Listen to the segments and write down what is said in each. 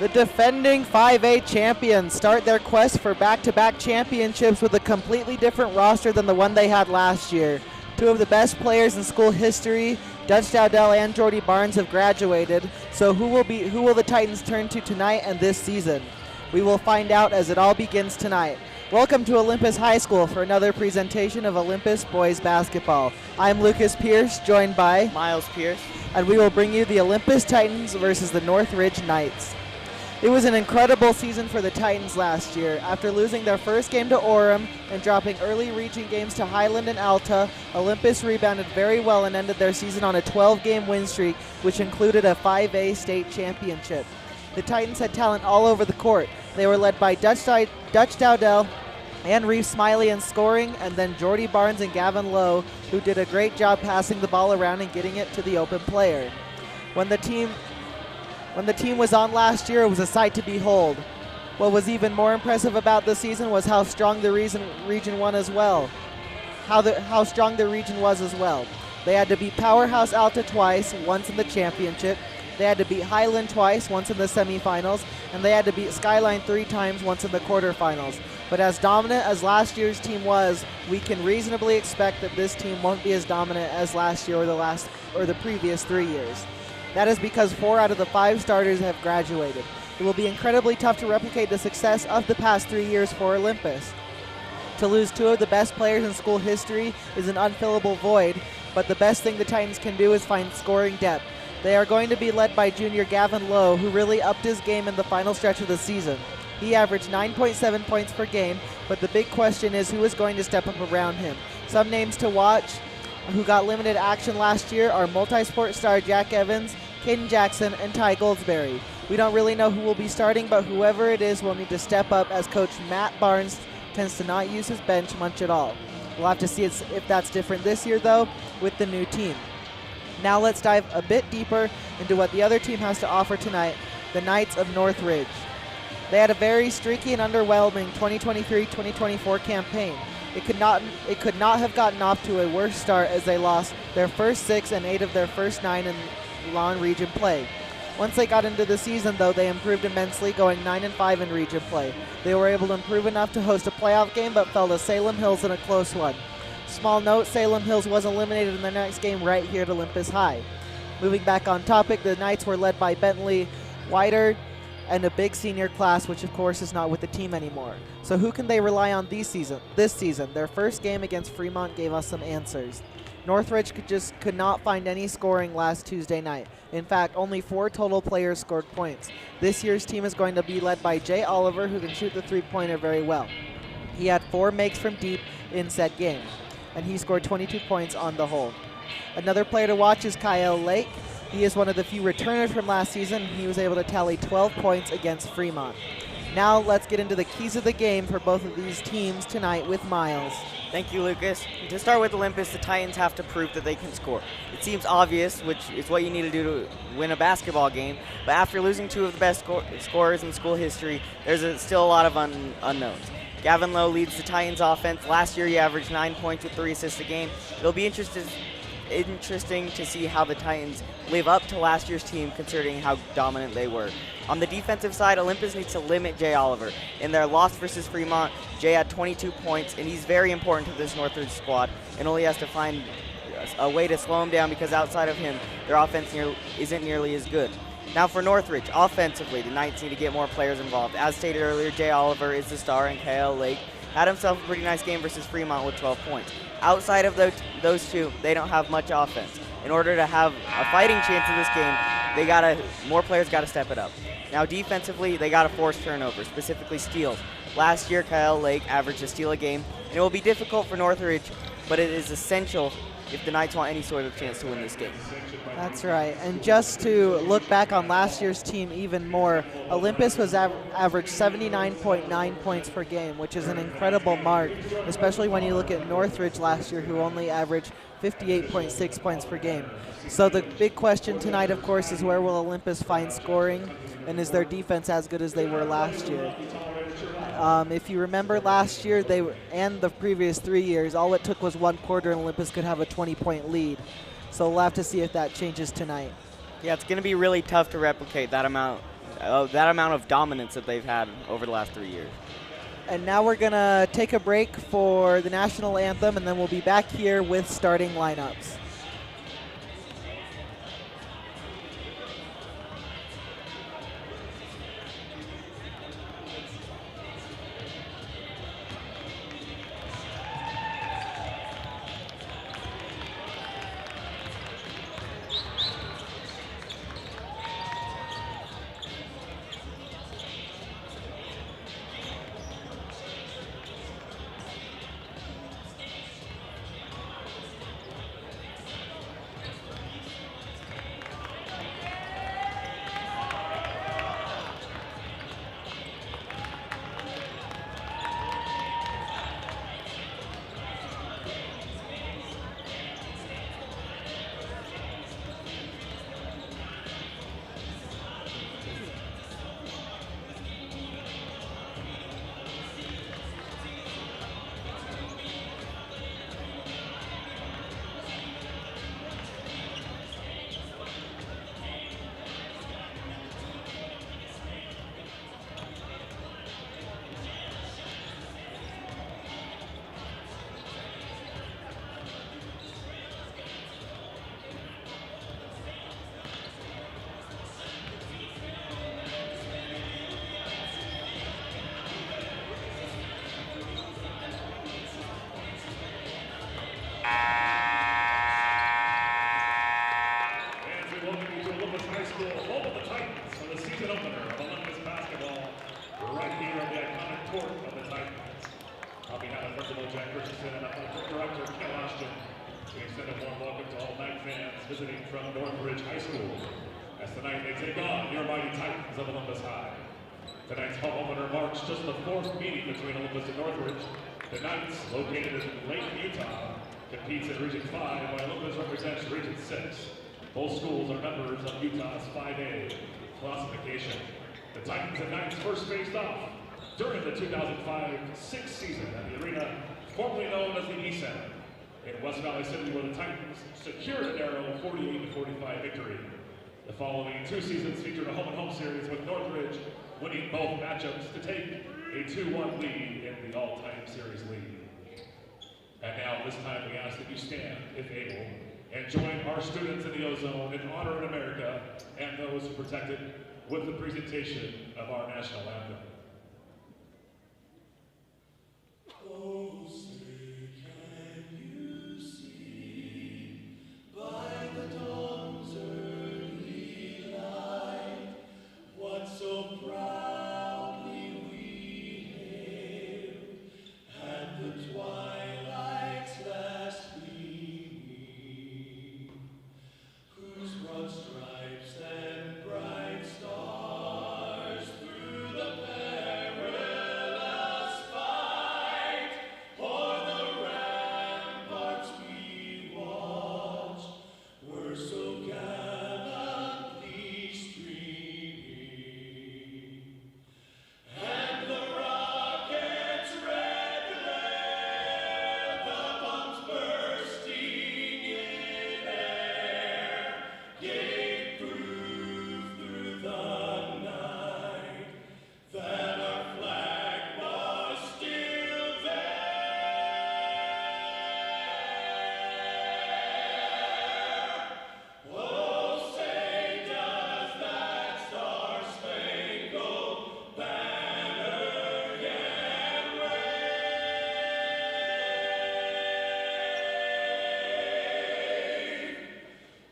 The defending 5A champions start their quest for back-to-back championships with a completely different roster than the one they had last year. Two of the best players in school history, Dutch Dowdell and Jordy Barnes, have graduated. So who will the Titans turn to tonight and this season? We will find out as it all begins tonight. Welcome to Olympus High School for another presentation of Olympus boys basketball. I'm Lucas Pierce, joined by Miles Pierce, and we will bring you the Olympus Titans versus the Northridge Knights. It was an incredible season for the Titans last year. After losing their first game to Orem and dropping early region games to Highland and Alta, Olympus rebounded very well and ended their season on a 12-game win streak, which included a 5A state championship. The Titans had talent all over the court. They were led by Dutch Dowdell and Reeve Smiley in scoring, and then Jordy Barnes and Gavin Lowe, who did a great job passing the ball around and getting it to the open player. When the team was on last year, it was a sight to behold. What was even more impressive about this season was how strong the region was as well. How strong the region was as well. They had to beat Powerhouse Alta twice, once in the championship. They had to beat Highland twice, once in the semifinals, and they had to beat Skyline 3 times, once in the quarterfinals. But as dominant as last year's team was, we can reasonably expect that this team won't be as dominant as last year or the previous 3 years. That is because 4 out of the 5 starters have graduated. It will be incredibly tough to replicate the success of the past 3 years for Olympus. To lose 2 of the best players in school history is an unfillable void, but the best thing the Titans can do is find scoring depth. They are going to be led by junior Gavin Lowe, who really upped his game in the final stretch of the season. He averaged 9.7 points per game, but the big question is who is going to step up around him. Some names to watch who got limited action last year are multi-sport star Jack Evans, Caden Jackson, and Ty Goldsberry. We don't really know who will be starting, but whoever it is will need to step up, as Coach Matt Barnes tends to not use his bench much at all. We'll have to see if that's different this year, though, with the new team. Now let's dive a bit deeper into what the other team has to offer tonight, the Knights of Northridge. They had a very streaky and underwhelming 2023-2024 campaign. It could not have gotten off to a worse start, as they lost their first 6 and 8 of their first 9 in Lawn region play. Once they got into the season, though, they improved immensely, going 9-5 in region play. They were able to improve enough to host a playoff game, but fell to Salem Hills in a close one. Small note, Salem Hills was eliminated in their next game right here at Olympus High. Moving back on topic, the Knights were led by Bentley Whiter and a big senior class, which of course is not with the team anymore. So who can they rely on this season? Their first game against Fremont gave us some answers. Northridge could not find any scoring last Tuesday night. In fact, only 4 total players scored points. This year's team is going to be led by Jay Oliver, who can shoot the three-pointer very well. He had 4 makes from deep in said game, and he scored 22 points on the whole. Another player to watch is Kyle Lake. He is one of the few returners from last season. He was able to tally 12 points against Fremont. Now let's get into the keys of the game for both of these teams tonight with Miles. Thank you, Lucas. To start with Olympus, the Titans have to prove that they can score. It seems obvious, which is what you need to do to win a basketball game, but after losing 2 of the best scorers in school history, there's still a lot of unknowns. Gavin Lowe leads the Titans offense. Last year he averaged 9 points with 3 assists a game. It'll be interesting to see how the Titans live up to last year's team, considering how dominant they were. On the defensive side, Olympus needs to limit Jay Oliver. In their loss versus Fremont, Jay had 22 points, and he's very important to this Northridge squad, and only has to find a way to slow him down, because outside of him, their offense isn't nearly as good. Now for Northridge, offensively, the Knights need to get more players involved. As stated earlier, Jay Oliver is the star, and Kyle Lake had himself a pretty nice game versus Fremont with 12 points. Outside of those 2, they don't have much offense. In order to have a fighting chance in this game, more players got to step it up. Now defensively, they got to force turnovers, specifically steals. Last year, Kyle Lake averaged a steal a game, and it will be difficult for Northridge, but it is essential if the Knights want any sort of chance to win this game. That's right. And just to look back on last year's team even more, Olympus was averaged 79.9 points per game, which is an incredible mark, especially when you look at Northridge last year, who only averaged 58.6 points per game. So the big question tonight, of course, is where will Olympus find scoring, and is their defense as good as they were last year? If you remember last year, and the previous 3 years, all it took was 1 quarter and Olympus could have a 20-point lead. So we'll have to see if that changes tonight. Yeah, it's going to be really tough to replicate that amount that amount of dominance that they've had over the last 3 years. And now we're going to take a break for the national anthem, and then we'll be back here with starting lineups. Visiting from Northridge High School, as tonight they take on your mighty Titans of Olympus High. Tonight's home opener marks just the fourth meeting between Olympus and Northridge. The Knights, located in Lake, Utah, competes in Region 5 while Olympus represents Region 6. Both schools are members of Utah's 5A classification. The Titans and Knights first faced off during the 2005-06 season at the arena formerly known as the E Center in West Valley City, where the Titans secured a narrow 48-45 victory. The following 2 seasons featured a home-and-home series with Northridge winning both matchups to take a 2-1 lead in the all-time series lead. And now, this time, we ask that you stand, if able, and join our students in the Ozone in honor of America and those who protect it with the presentation of our national anthem. Oh, say, can you see by the dawn's early light what so proudly we hailed at the twilight's last gleaming, whose broad stripes and bright stars through the perilous fight o'er the ramparts we watched were so gallantly streaming, and the rocket's red glare, the bombs bursting in air, gave proof through the night that our flag was still there. Oh, say does that star-spangled banner yet wave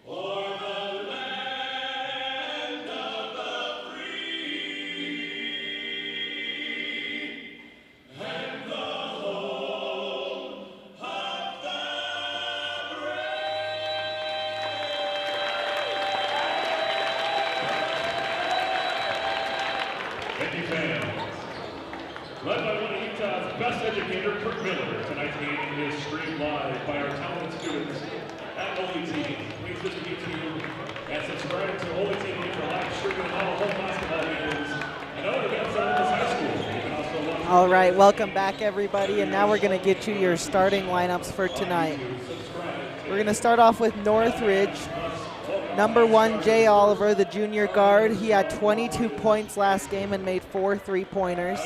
o'er the land of the free and the home of the brave? Thank you, fans. Led by one of Utah's best educator, Kurt Miller, tonight's game is streamed live by our talented students at OlyTV. Please distribute to you and subscribe to OlyTV for live streaming of all home basketball games and other events at Olympus High School. You can also watch. All right, welcome back, everybody, and now we're going to get you your starting lineups for tonight. We're going to start off with Northridge. Number 1, Jay Oliver, the junior guard. He had 22 points last game and made 4 3-pointers.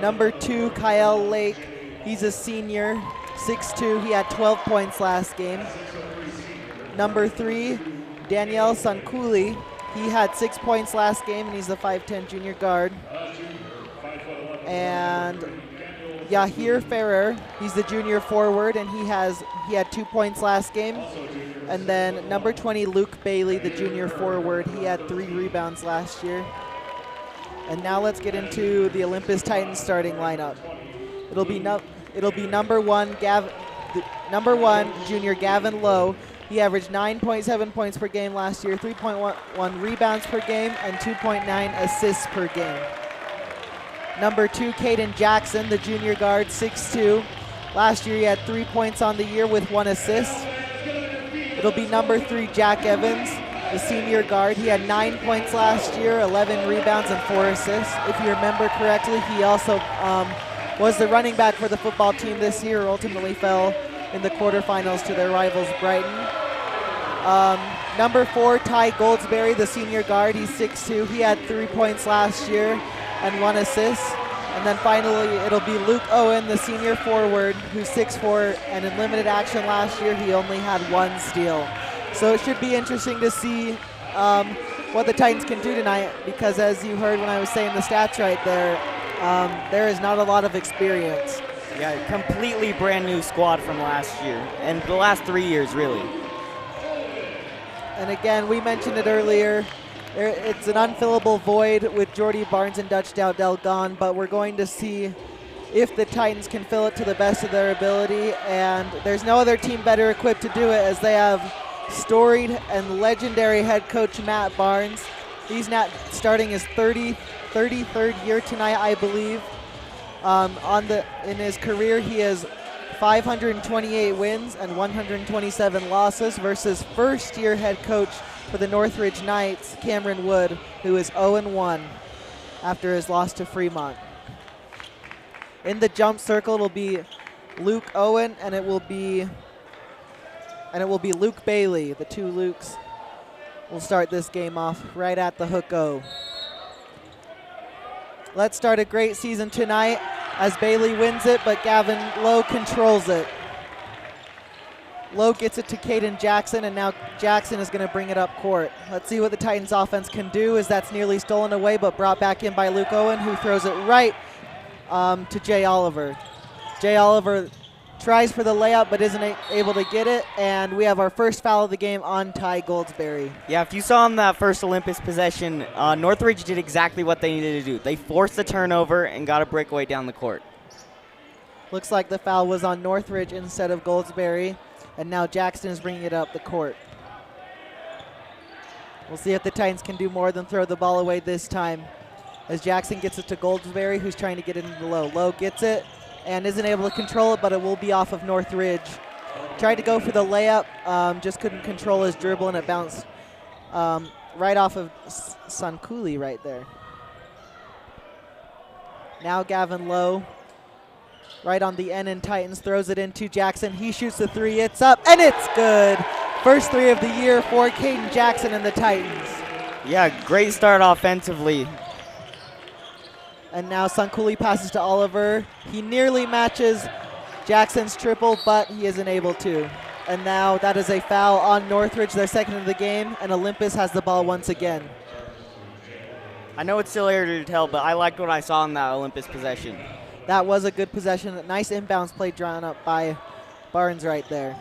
Number 2, Kyle Lake. He's a senior, 6'2". He had 12 points last game. Number 3, Danielle Sankuli. He had 6 points last game, and he's a 5'10" junior guard. And Yahir Ferrer, he's the junior forward, and he had 2 points last game. And then number 20, Luke Bailey, the junior forward. He had 3 rebounds last year. And now let's get into the Olympus Titans starting lineup. It'll be number 1, junior Gavin Lowe. He averaged 9.7 points per game last year, 3.1 rebounds per game, and 2.9 assists per game. Number 2, Caden Jackson, the junior guard, 6'2". Last year he had 3 points on the year with 1 assist. It'll be number 3, Jack Evans, the senior guard. He had 9 points last year, 11 rebounds, and 4 assists. If you remember correctly, he also was the running back for the football team this year, ultimately fell in the quarterfinals to their rivals, Brighton. Number 4, Ty Goldsberry, the senior guard. He's 6'2". He had 3 points last year and 1 assist. And then finally, it'll be Luke Owen, the senior forward, who's 6'4", and in limited action last year, he only had 1 steal. So it should be interesting to see what the Titans can do tonight, because as you heard when I was saying the stats right there, there is not a lot of experience. Yeah, completely brand new squad from last year, and the last 3 years, really. And again, we mentioned it earlier, it's an unfillable void with Jordy Barnes and Dutch Dowdell gone, but we're going to see if the Titans can fill it to the best of their ability, and there's no other team better equipped to do it, as they have storied and legendary head coach Matt Barnes. He's not starting his 33rd year tonight, I believe. In his career, he has 528 wins and 127 losses versus first-year head coach for the Northridge Knights, Cameron Wood, who is 0-1 after his loss to Fremont. In the jump circle, it'll be Luke Owen, and it will be Luke Bailey. The 2 Lukes will start this game off right at the hook-o. Let's start a great season tonight as Bailey wins it, but Gavin Lowe controls it. Lowe gets it to Caden Jackson, and now Jackson is going to bring it up court. Let's see what the Titans offense can do, as that's nearly stolen away, but brought back in by Luke Owen, who throws it right to Jay Oliver. Jay Oliver tries for the layup, but isn't able to get it, and we have our first foul of the game on Ty Goldsberry. Yeah, if you saw in that first Olympus possession, Northridge did exactly what they needed to do. They forced the turnover and got a breakaway down the court. Looks like the foul was on Northridge instead of Goldsberry, and now Jackson is bringing it up the court. We'll see if the Titans can do more than throw the ball away this time, as Jackson gets it to Goldsberry, who's trying to get it into Lowe. Lowe gets it and isn't able to control it, but it will be off of Northridge. Tried to go for the layup, just couldn't control his dribble, and it bounced right off of Sankuli right there. Now Gavin Lowe, right on the end, and Titans throws it into Jackson. He shoots the 3, it's up, and it's good. First 3 of the year for Caden Jackson and the Titans. Yeah, great start offensively. And now Sankuli passes to Oliver. He nearly matches Jackson's triple, but he isn't able to. And now that is a foul on Northridge, their second of the game, and Olympus has the ball once again. I know it's still early to tell, but I liked what I saw in that Olympus possession. That was a good possession. A nice inbounds play drawn up by Barnes right there.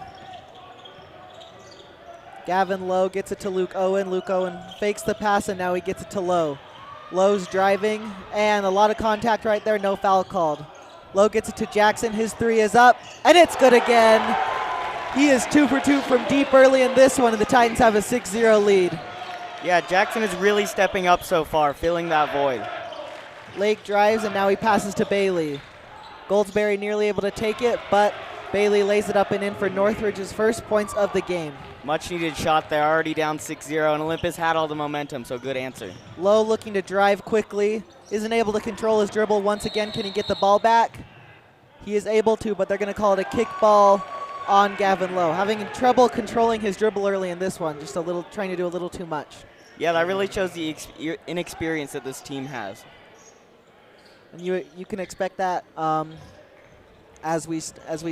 Gavin Lowe gets it to Luke Owen. Luke Owen fakes the pass, and now he gets it to Lowe. Lowe's driving, and a lot of contact right there, no foul called. Lowe gets it to Jackson, his 3 is up, and it's good again. He is 2 for 2 from deep early in this one, and the Titans have a 6-0 lead. Yeah, Jackson is really stepping up so far, filling that void. Lake drives, and now he passes to Bailey. Goldsberry nearly able to take it, but Bailey lays it up and in for Northridge's first points of the game. Much needed shot there, already down 6-0, and Olympus had all the momentum, so good answer. Lowe looking to drive quickly, isn't able to control his dribble once again. Can he get the ball back? He is able to, but they're going to call it a kick ball on Gavin Lowe, having trouble controlling his dribble early in this one, just trying to do a little too much. Yeah, that really shows the inexperience that this team has. And you can expect that as we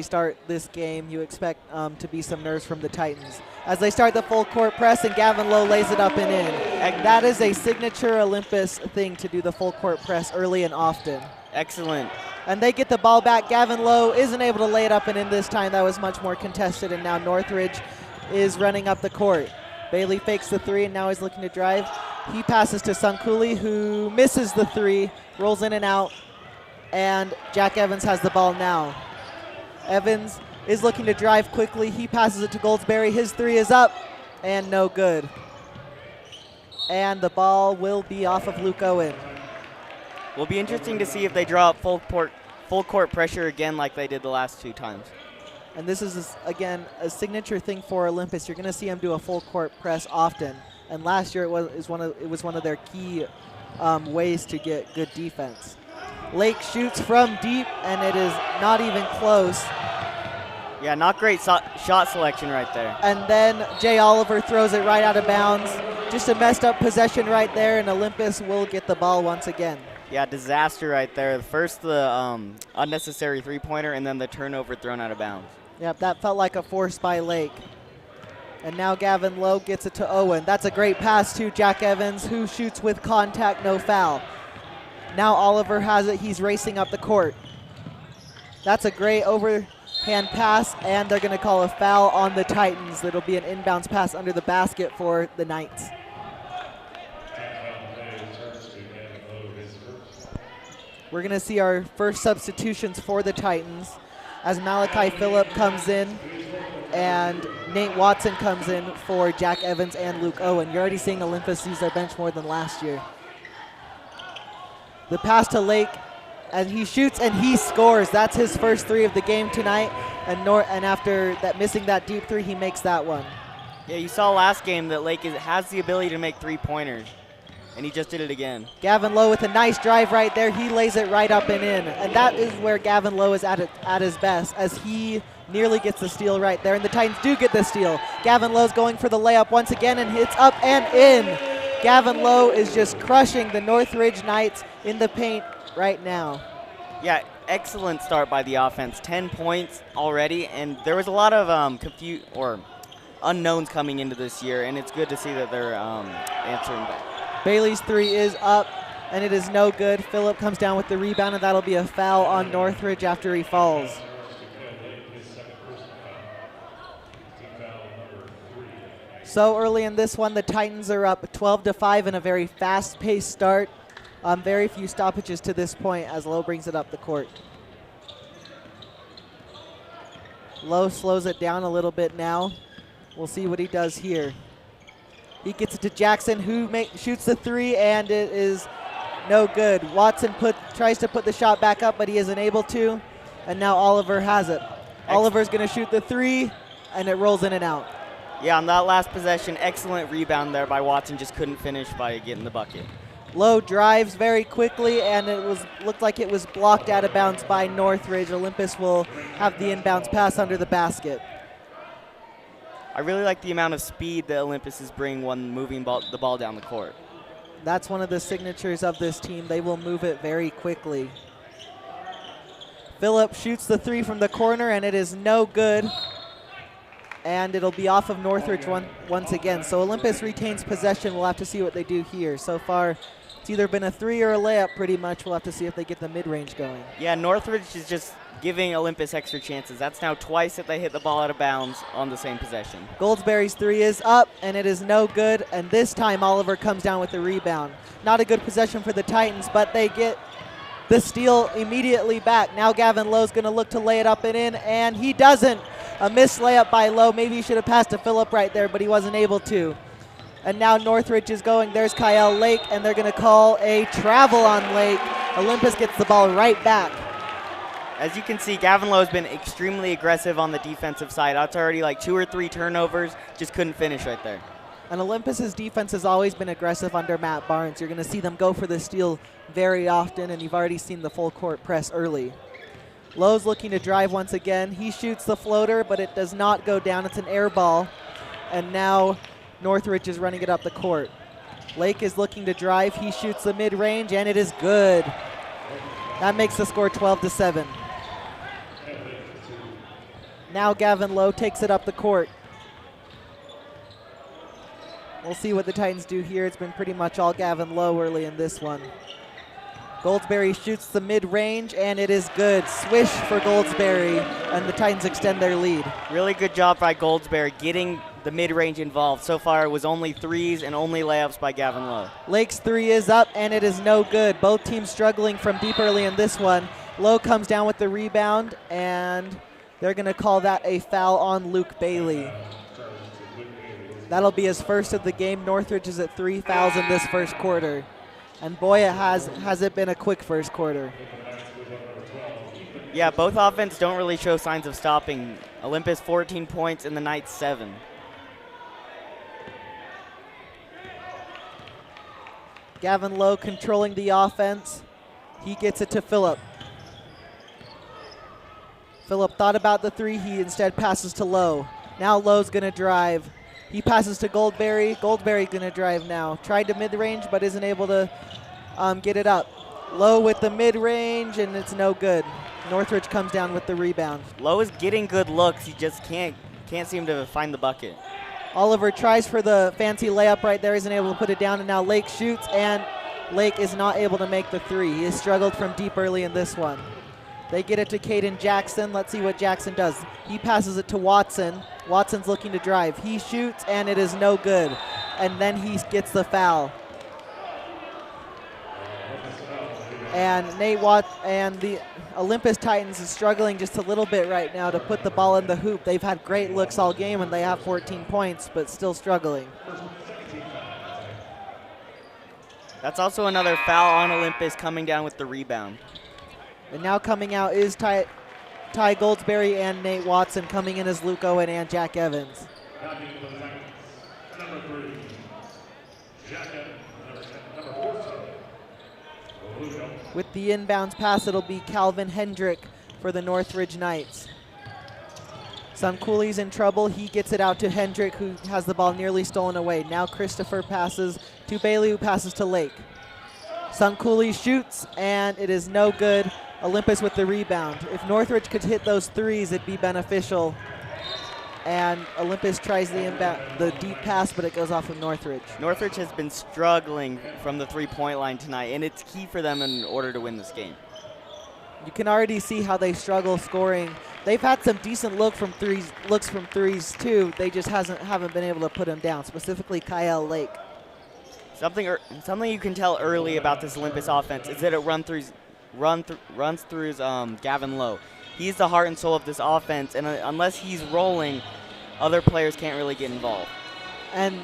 start this game. You expect to be some nerves from the Titans as they start the full court press, and Gavin Lowe lays it up and in. And that is a signature Olympus thing, to do the full court press early and often. Excellent. And they get the ball back. Gavin Lowe isn't able to lay it up and in this time. That was much more contested, and now Northridge is running up the court. Bailey fakes the three, and now he's looking to drive. He passes to Sunkuli, who misses the three, rolls in and out, and Jack Evans has the ball now. Evans is looking to drive quickly. He passes it to Goldsberry. His three is up, and no good. And the ball will be off of Luke Owen. Will be interesting to see if they draw up full court pressure again like they did the last 2 times. And this is, again, a signature thing for Olympus. You're going to see them do a full court press often. And last year it was one of their key ways to get good defense. Lake shoots from deep, and it is not even close. Yeah, not great shot selection right there. And then Jay Oliver throws it right out of bounds. Just a messed up possession right there, and Olympus will get the ball once again. Yeah, disaster right there. First the unnecessary three-pointer, and then the turnover thrown out of bounds. Yep, that felt like a force by Lake. And now Gavin Lowe gets it to Owen. That's a great pass to Jack Evans, who shoots with contact, no foul. Now Oliver has it. He's racing up the court. That's a great overhand pass, and they're going to call a foul on the Titans. That'll be an inbounds pass under the basket for the Knights. We're going to see our first substitutions for the Titans as Malachi Phillip comes in and Nate Watson comes in for Jack Evans and Luke Owen. You're already seeing Olympus use their bench more than last year. The pass to Lake, and he shoots and he scores. That's his first three of the game tonight, and after that, missing that deep three, he makes that one. Yeah, you saw last game that Lake has the ability to make three-pointers, and he just did it again. Gavin Lowe with a nice drive right there. He lays it right up and in, and that is where Gavin Lowe is at his best, as he nearly gets the steal right there, and the Titans do get the steal. Gavin Lowe's going for the layup once again, and hits up and in. Gavin Lowe is just crushing the Northridge Knights in the paint right now. Yeah, excellent start by the offense. 10 points already, and there was a lot of unknowns coming into this year, and it's good to see that they're answering back. Bailey's three is up, and it is no good. Phillip comes down with the rebound, and that'll be a foul on Northridge after he falls. So early in this one, the Titans are up 12-5 in a very fast-paced start. Very few stoppages to this point as Lowe brings it up the court. Lowe slows it down a little bit now. We'll see what he does here. He gets it to Jackson, who shoots the three, and it is no good. Watson tries to put the shot back up, but he isn't able to. And now Oliver has it. Oliver's going to shoot the three, and it rolls in and out. Yeah, on that last possession, excellent rebound there by Watson. Just couldn't finish by getting the bucket. Lowe drives very quickly, and it looked like it was blocked out of bounds by Northridge. Olympus will have the inbounds pass under the basket. I really like the amount of speed that Olympus is bringing when moving the ball down the court. That's one of the signatures of this team. They will move it very quickly. Phillip shoots the three from the corner, and it is no good. And it'll be off of Northridge once again. So Olympus retains possession. We'll have to see what they do here. So far, it's either been a three or a layup pretty much. We'll have to see if they get the mid-range going. Yeah, Northridge is just giving Olympus extra chances. That's now twice that they hit the ball out of bounds on the same possession. Goldsberry's three is up, and it is no good. And this time, Oliver comes down with the rebound. Not a good possession for the Titans, but they get the steal immediately back. Now Gavin Lowe's going to look to lay it up and in, and he doesn't. A missed layup by Lowe. Maybe he should have passed to Phillip right there, but he wasn't able to. And now Northridge is going. There's Kyle Lake, and they're going to call a travel on Lake. Olympus gets the ball right back. As you can see, Gavin Lowe has been extremely aggressive on the defensive side. That's already like 2 or 3 turnovers. Just couldn't finish right there. And Olympus's defense has always been aggressive under Matt Barnes. You're going to see them go for the steal very often, and you've already seen the full court press early. Lowe's looking to drive once again. He shoots the floater, but it does not go down. It's an air ball. And now Northridge is running it up the court. Lake is looking to drive. He shoots the mid-range, and it is good. That makes the score 12-7. Now Gavin Lowe takes it up the court. We'll see what the Titans do here. It's been pretty much all Gavin Lowe early in this one. Goldsberry shoots the mid-range, and it is good. Swish for Goldsberry, and the Titans extend their lead. Really good job by Goldsberry getting the mid-range involved. So far it was only threes and only layups by Gavin Lowe. Lake's three is up, and it is no good. Both teams struggling from deep early in this one. Lowe comes down with the rebound, and they're going to call that a foul on Luke Bailey. That'll be his first of the game. Northridge is at 3 fouls in this first quarter. And boy, has it been a quick first quarter. Yeah, both offense don't really show signs of stopping. Olympus 14 points and the Knights 7. Gavin Lowe controlling the offense. He gets it to Phillip. Phillip thought about the three. He instead passes to Lowe. Now Lowe's going to drive. He passes to Goldberry. Goldberry going to drive now. Tried to mid-range, but isn't able to get it up. Lowe with the mid-range, and it's no good. Northridge comes down with the rebound. Lowe is getting good looks. He just can't seem to find the bucket. Oliver tries for the fancy layup right there. Isn't able to put it down, and now Lake shoots, and Lake is not able to make the three. He has struggled from deep early in this one. They get it to Caden Jackson. Let's see what Jackson does. He passes it to Watson. Watson's looking to drive. He shoots, and it is no good. And then he gets the foul. And the Olympus Titans is struggling just a little bit right now to put the ball in the hoop. They've had great looks all game, and they have 14 points, but still struggling. That's also another foul on Olympus coming down with the rebound. And now coming out is Ty Goldsberry and Nate Watson. Coming in as Luke Owen and Jack Evans. Number 3, Jack Evans. Number 14, with the inbounds pass, it'll be Calvin Hendrick for the Northridge Knights. Suncooley's in trouble. He gets it out to Hendrick, who has the ball nearly stolen away. Now Christopher passes to Bailey, who passes to Lake. Suncooley shoots, and it is no good. Olympus with the rebound. If Northridge could hit those threes, it'd be beneficial. And Olympus tries the deep pass, but it goes off of Northridge. Northridge has been struggling from the three-point line tonight, and it's key for them in order to win this game. You can already see how they struggle scoring. They've had some decent looks from threes too. They just haven't been able to put them down. Specifically, Kyle Lake. Something you can tell early about this Olympus offense is that it runs through Gavin Lowe. He's the heart and soul of this offense, and unless he's rolling, other players can't really get involved. And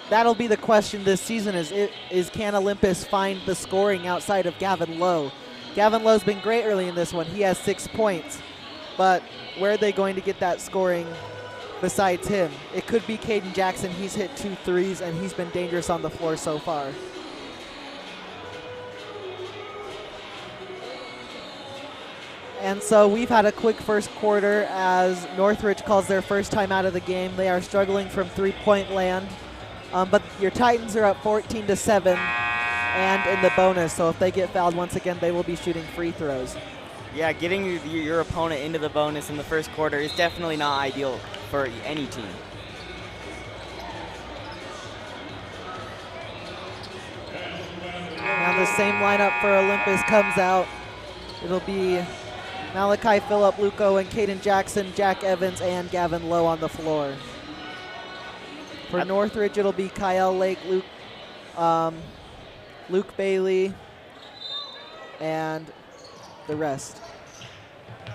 that'll be the question this season is can Olympus find the scoring outside of Gavin Lowe? Gavin Lowe's been great early in this one. He has 6 points. But where are they going to get that scoring besides him? It could be Caden Jackson. He's hit 2 threes, and he's been dangerous on the floor so far. And so we've had a quick first quarter as Northridge calls their first time out of the game. They are struggling from three-point land. But your Titans are up 14-7 and in the bonus. So if they get fouled once again, they will be shooting free throws. Yeah, getting your opponent into the bonus in the first quarter is definitely not ideal for any team. Now the same lineup for Olympus comes out. It'll be Malachi Phillip, Luke Owen, Caden Jackson, Jack Evans, and Gavin Lowe on the floor. For Northridge, it'll be Kyle Lake, Luke Bailey, and the rest.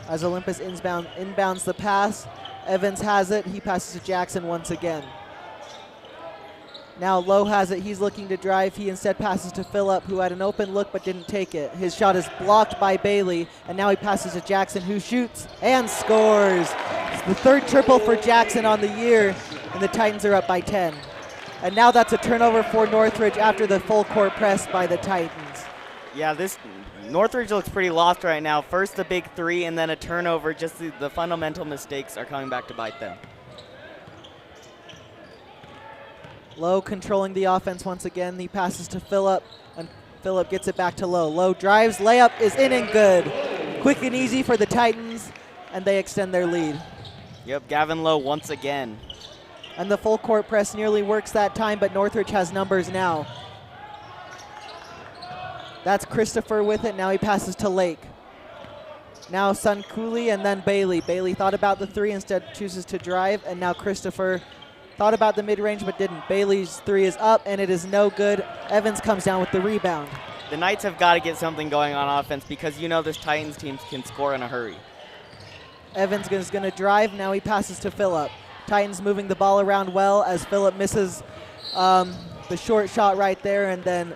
As Olympus inbounds the pass, Evans has it. He passes to Jackson once again. Now Lowe has it. He's looking to drive. He instead passes to Phillip, who had an open look but didn't take it. His shot is blocked by Bailey, and now he passes to Jackson, who shoots and scores. It's the third triple for Jackson on the year, and the Titans are up by 10. And now that's a turnover for Northridge after the full court press by the Titans. Yeah, this Northridge looks pretty lost right now. First the big three and then a turnover. Just the fundamental mistakes are coming back to bite them. Lowe controlling the offense once again. He passes to Phillip, and Phillip gets it back to Lowe. Lowe drives, layup is in and good. Quick and easy for the Titans, and they extend their lead. Yep, Gavin Lowe once again. And the full court press nearly works that time, but Northridge has numbers now. That's Christopher with it. Now he passes to Lake. Now Sun Cooley and then Bailey. Bailey thought about the three, instead chooses to drive, and now Christopher thought about the mid-range but didn't. Bailey's three is up, and it is no good. Evans comes down with the rebound. The Knights have got to get something going on offense because you know this Titans team can score in a hurry. Evans is going to drive. Now he passes to Phillip. Titans moving the ball around well as Phillip misses the short shot right there, and then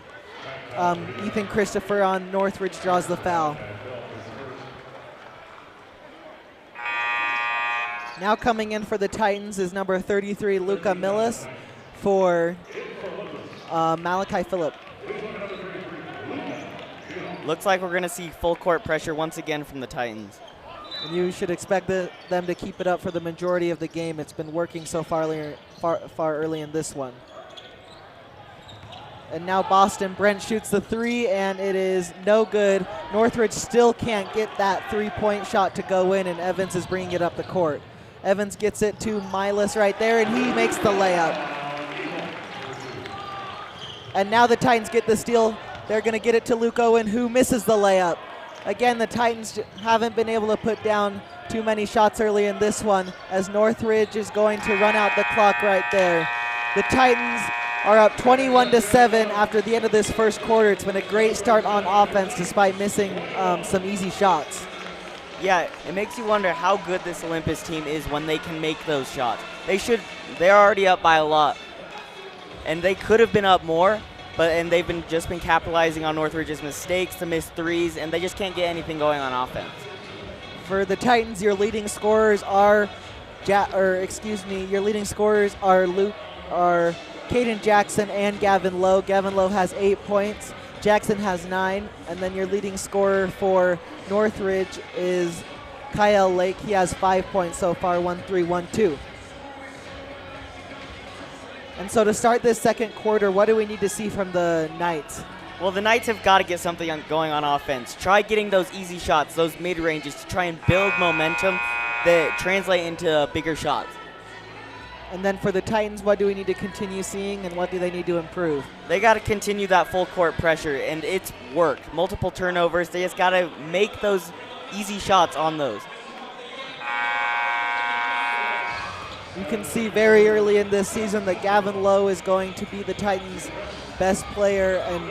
Ethan Christopher on Northridge draws the foul. Now coming in for the Titans is number 33, Luca Millis, for Malachi Phillip. Looks like we're going to see full court pressure once again from the Titans. And you should expect them to keep it up for the majority of the game. It's been working so far early in this one. And now Boston, Brent shoots the three, and it is no good. Northridge still can't get that three-point shot to go in, and Evans is bringing it up the court. Evans gets it to Milas right there, and he makes the layup. And now the Titans get the steal. They're going to get it to Luke Owen, who misses the layup. Again, the Titans haven't been able to put down too many shots early in this one, as Northridge is going to run out the clock right there. The Titans are up 21-7 after the end of this first quarter. It's been a great start on offense despite missing some easy shots. Yeah, it makes you wonder how good this Olympus team is when they can make those shots. They're already up by a lot, and they could have been up more, and they've just been capitalizing on Northridge's mistakes, the missed threes, and they just can't get anything going on offense. For the Titans, your leading scorers are Caden Jackson and Gavin Lowe. Gavin Lowe has 8 points. Jackson has 9, and then your leading scorer for Northridge is Kyle Lake. He has 5 points so far, 1-3, 1-2. And so to start this second quarter, what do we need to see from the Knights? Well, the Knights have got to get something going on offense. Try getting those easy shots, those mid-ranges, to try and build momentum that translate into bigger shots. And then for the Titans, what do we need to continue seeing, and what do they need to improve? They got to continue that full court pressure, and it's worked. Multiple turnovers. They just got to make those easy shots on those. You can see very early in this season that Gavin Lowe is going to be the Titans' best player, and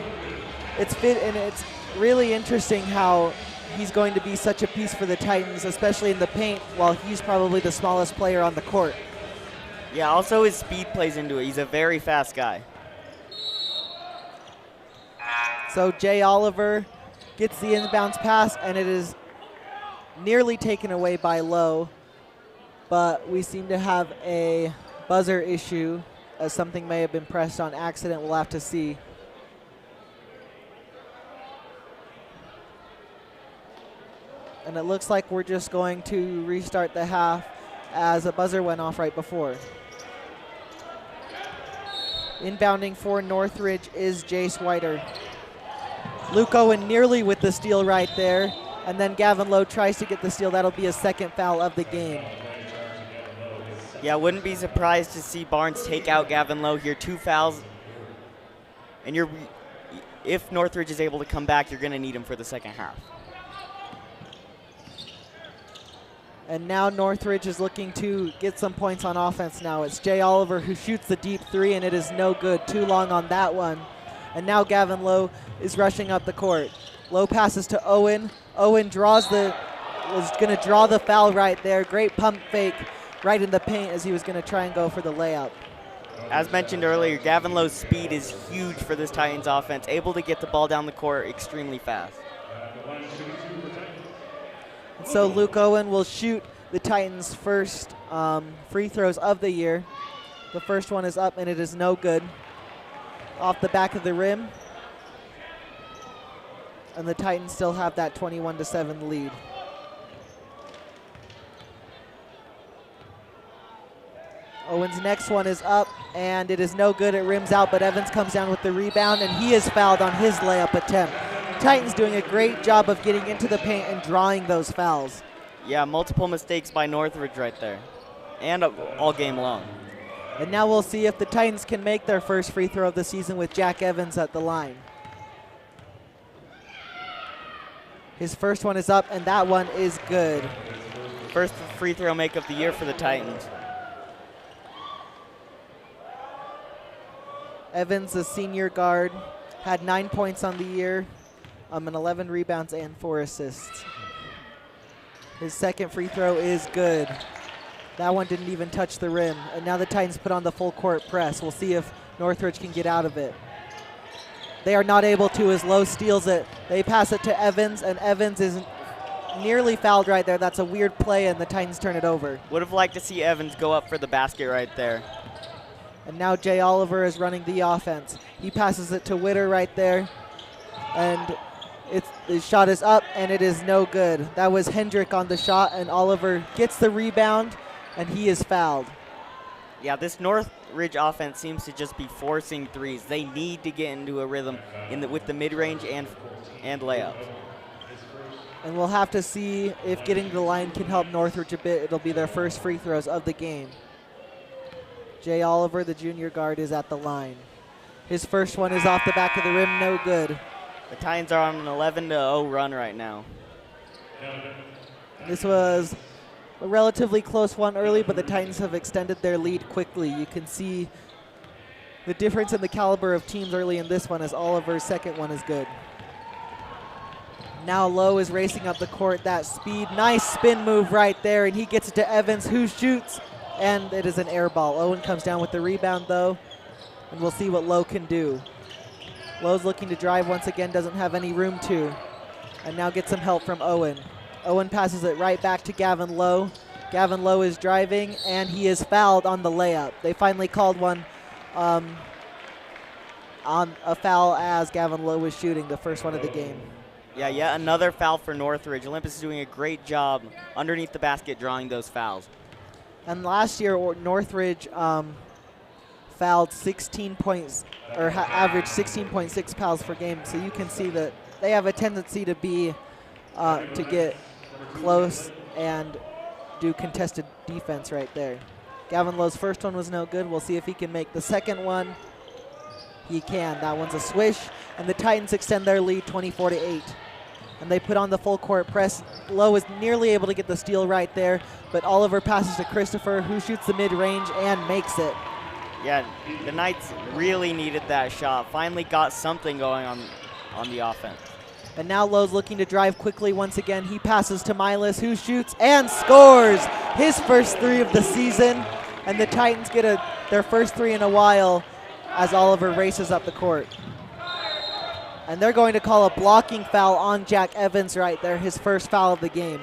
it's really interesting how he's going to be such a piece for the Titans, especially in the paint, while he's probably the smallest player on the court. Yeah, also his speed plays into it. He's a very fast guy. So Jay Oliver gets the inbounds pass, and it is nearly taken away by Lowe, but we seem to have a buzzer issue, as something may have been pressed on accident. We'll have to see. And it looks like we're just going to restart the half, as a buzzer went off right before. Inbounding for Northridge is Jace Whiter. Luke Owen nearly with the steal right there, and then Gavin Lowe tries to get the steal. That'll be a second foul of the game. Yeah, wouldn't be surprised to see Barnes take out Gavin Lowe here. 2 fouls. And if Northridge is able to come back, you're going to need him for the second half. And now Northridge is looking to get some points on offense now. It's Jay Oliver who shoots the deep three, and it is no good. Too long on that one. And now Gavin Lowe is rushing up the court. Lowe passes to Owen. Owen was going to draw the foul right there. Great pump fake right in the paint as he was going to try and go for the layup. As mentioned earlier, Gavin Lowe's speed is huge for this Titans offense, able to get the ball down the court extremely fast. And so Luke Owen will shoot the Titans' first free throws of the year. The first one is up, and it is no good. Off the back of the rim. and the Titans still have that 21-7 lead. Owen's next one is up, and it is no good. It rims out, but Evans comes down with the rebound, and he is fouled on his layup attempt. Titans doing a great job of getting into the paint and drawing those fouls. Yeah, multiple mistakes by Northridge right there, and all game long. And now we'll see if the Titans can make their first free throw of the season with Jack Evans at the line. His first one is up, and that one is good. First free throw make of the year for the Titans. Evans, the senior guard, had 9 points on the year, and 11 rebounds and 4 assists. His second free throw is good. That one didn't even touch the rim, and now the Titans put on the full court press. We'll see if Northridge can get out of it. They are not able to as Lowe steals it. They pass it to Evans, and Evans is nearly fouled right there. That's a weird play, and the Titans turn it over. Would have liked to see Evans go up for the basket right there. And now Jay Oliver is running the offense. He passes it to Witter right there, and his shot is up, and it is no good. That was Hendrick on the shot, and Oliver gets the rebound, and he is fouled. Yeah, this Northridge offense seems to just be forcing threes. They need to get into a rhythm with the mid-range and layup. And we'll have to see if getting to the line can help Northridge a bit. It'll be their first free throws of the game. Jay Oliver, the junior guard, is at the line. His first one is off the back of the rim, no good. The Titans are on an 11-0 run right now. This was a relatively close one early, but the Titans have extended their lead quickly. You can see the difference in the caliber of teams early in this one as Oliver's second one is good. Now Lowe is racing up the court, that speed, nice spin move right there, and he gets it to Evans, who shoots, and it is an air ball. Owen comes down with the rebound though, and we'll see what Lowe can do. Lowe's looking to drive once again, doesn't have any room to, and now gets some help from Owen. Owen passes it right back to Gavin Lowe. Gavin Lowe is driving, and he is fouled on the layup. They finally called one on a foul as Gavin Lowe was shooting the first one of the game. Yeah, yet another foul for Northridge. Olympus is doing a great job underneath the basket drawing those fouls. And last year, Northridge fouled 16 points, or averaged 16.6 fouls per game. So you can see that they have a tendency to be to get close and do contested defense right there. Gavin Lowe's first one was no good. We'll see if he can make the second one. He can. That one's a swish, and the Titans extend their lead 24-8. And they put on the full court press. Lowe is nearly able to get the steal right there, but Oliver passes to Christopher, who shoots the mid-range and makes it. Yeah, the Knights really needed that shot. Finally got something going on the offense. And now Lowe's looking to drive quickly once again. He passes to Milas, who shoots and scores his first three of the season. And the Titans get their first three in a while as Oliver races up the court. And they're going to call a blocking foul on Jack Evans right there, his first foul of the game.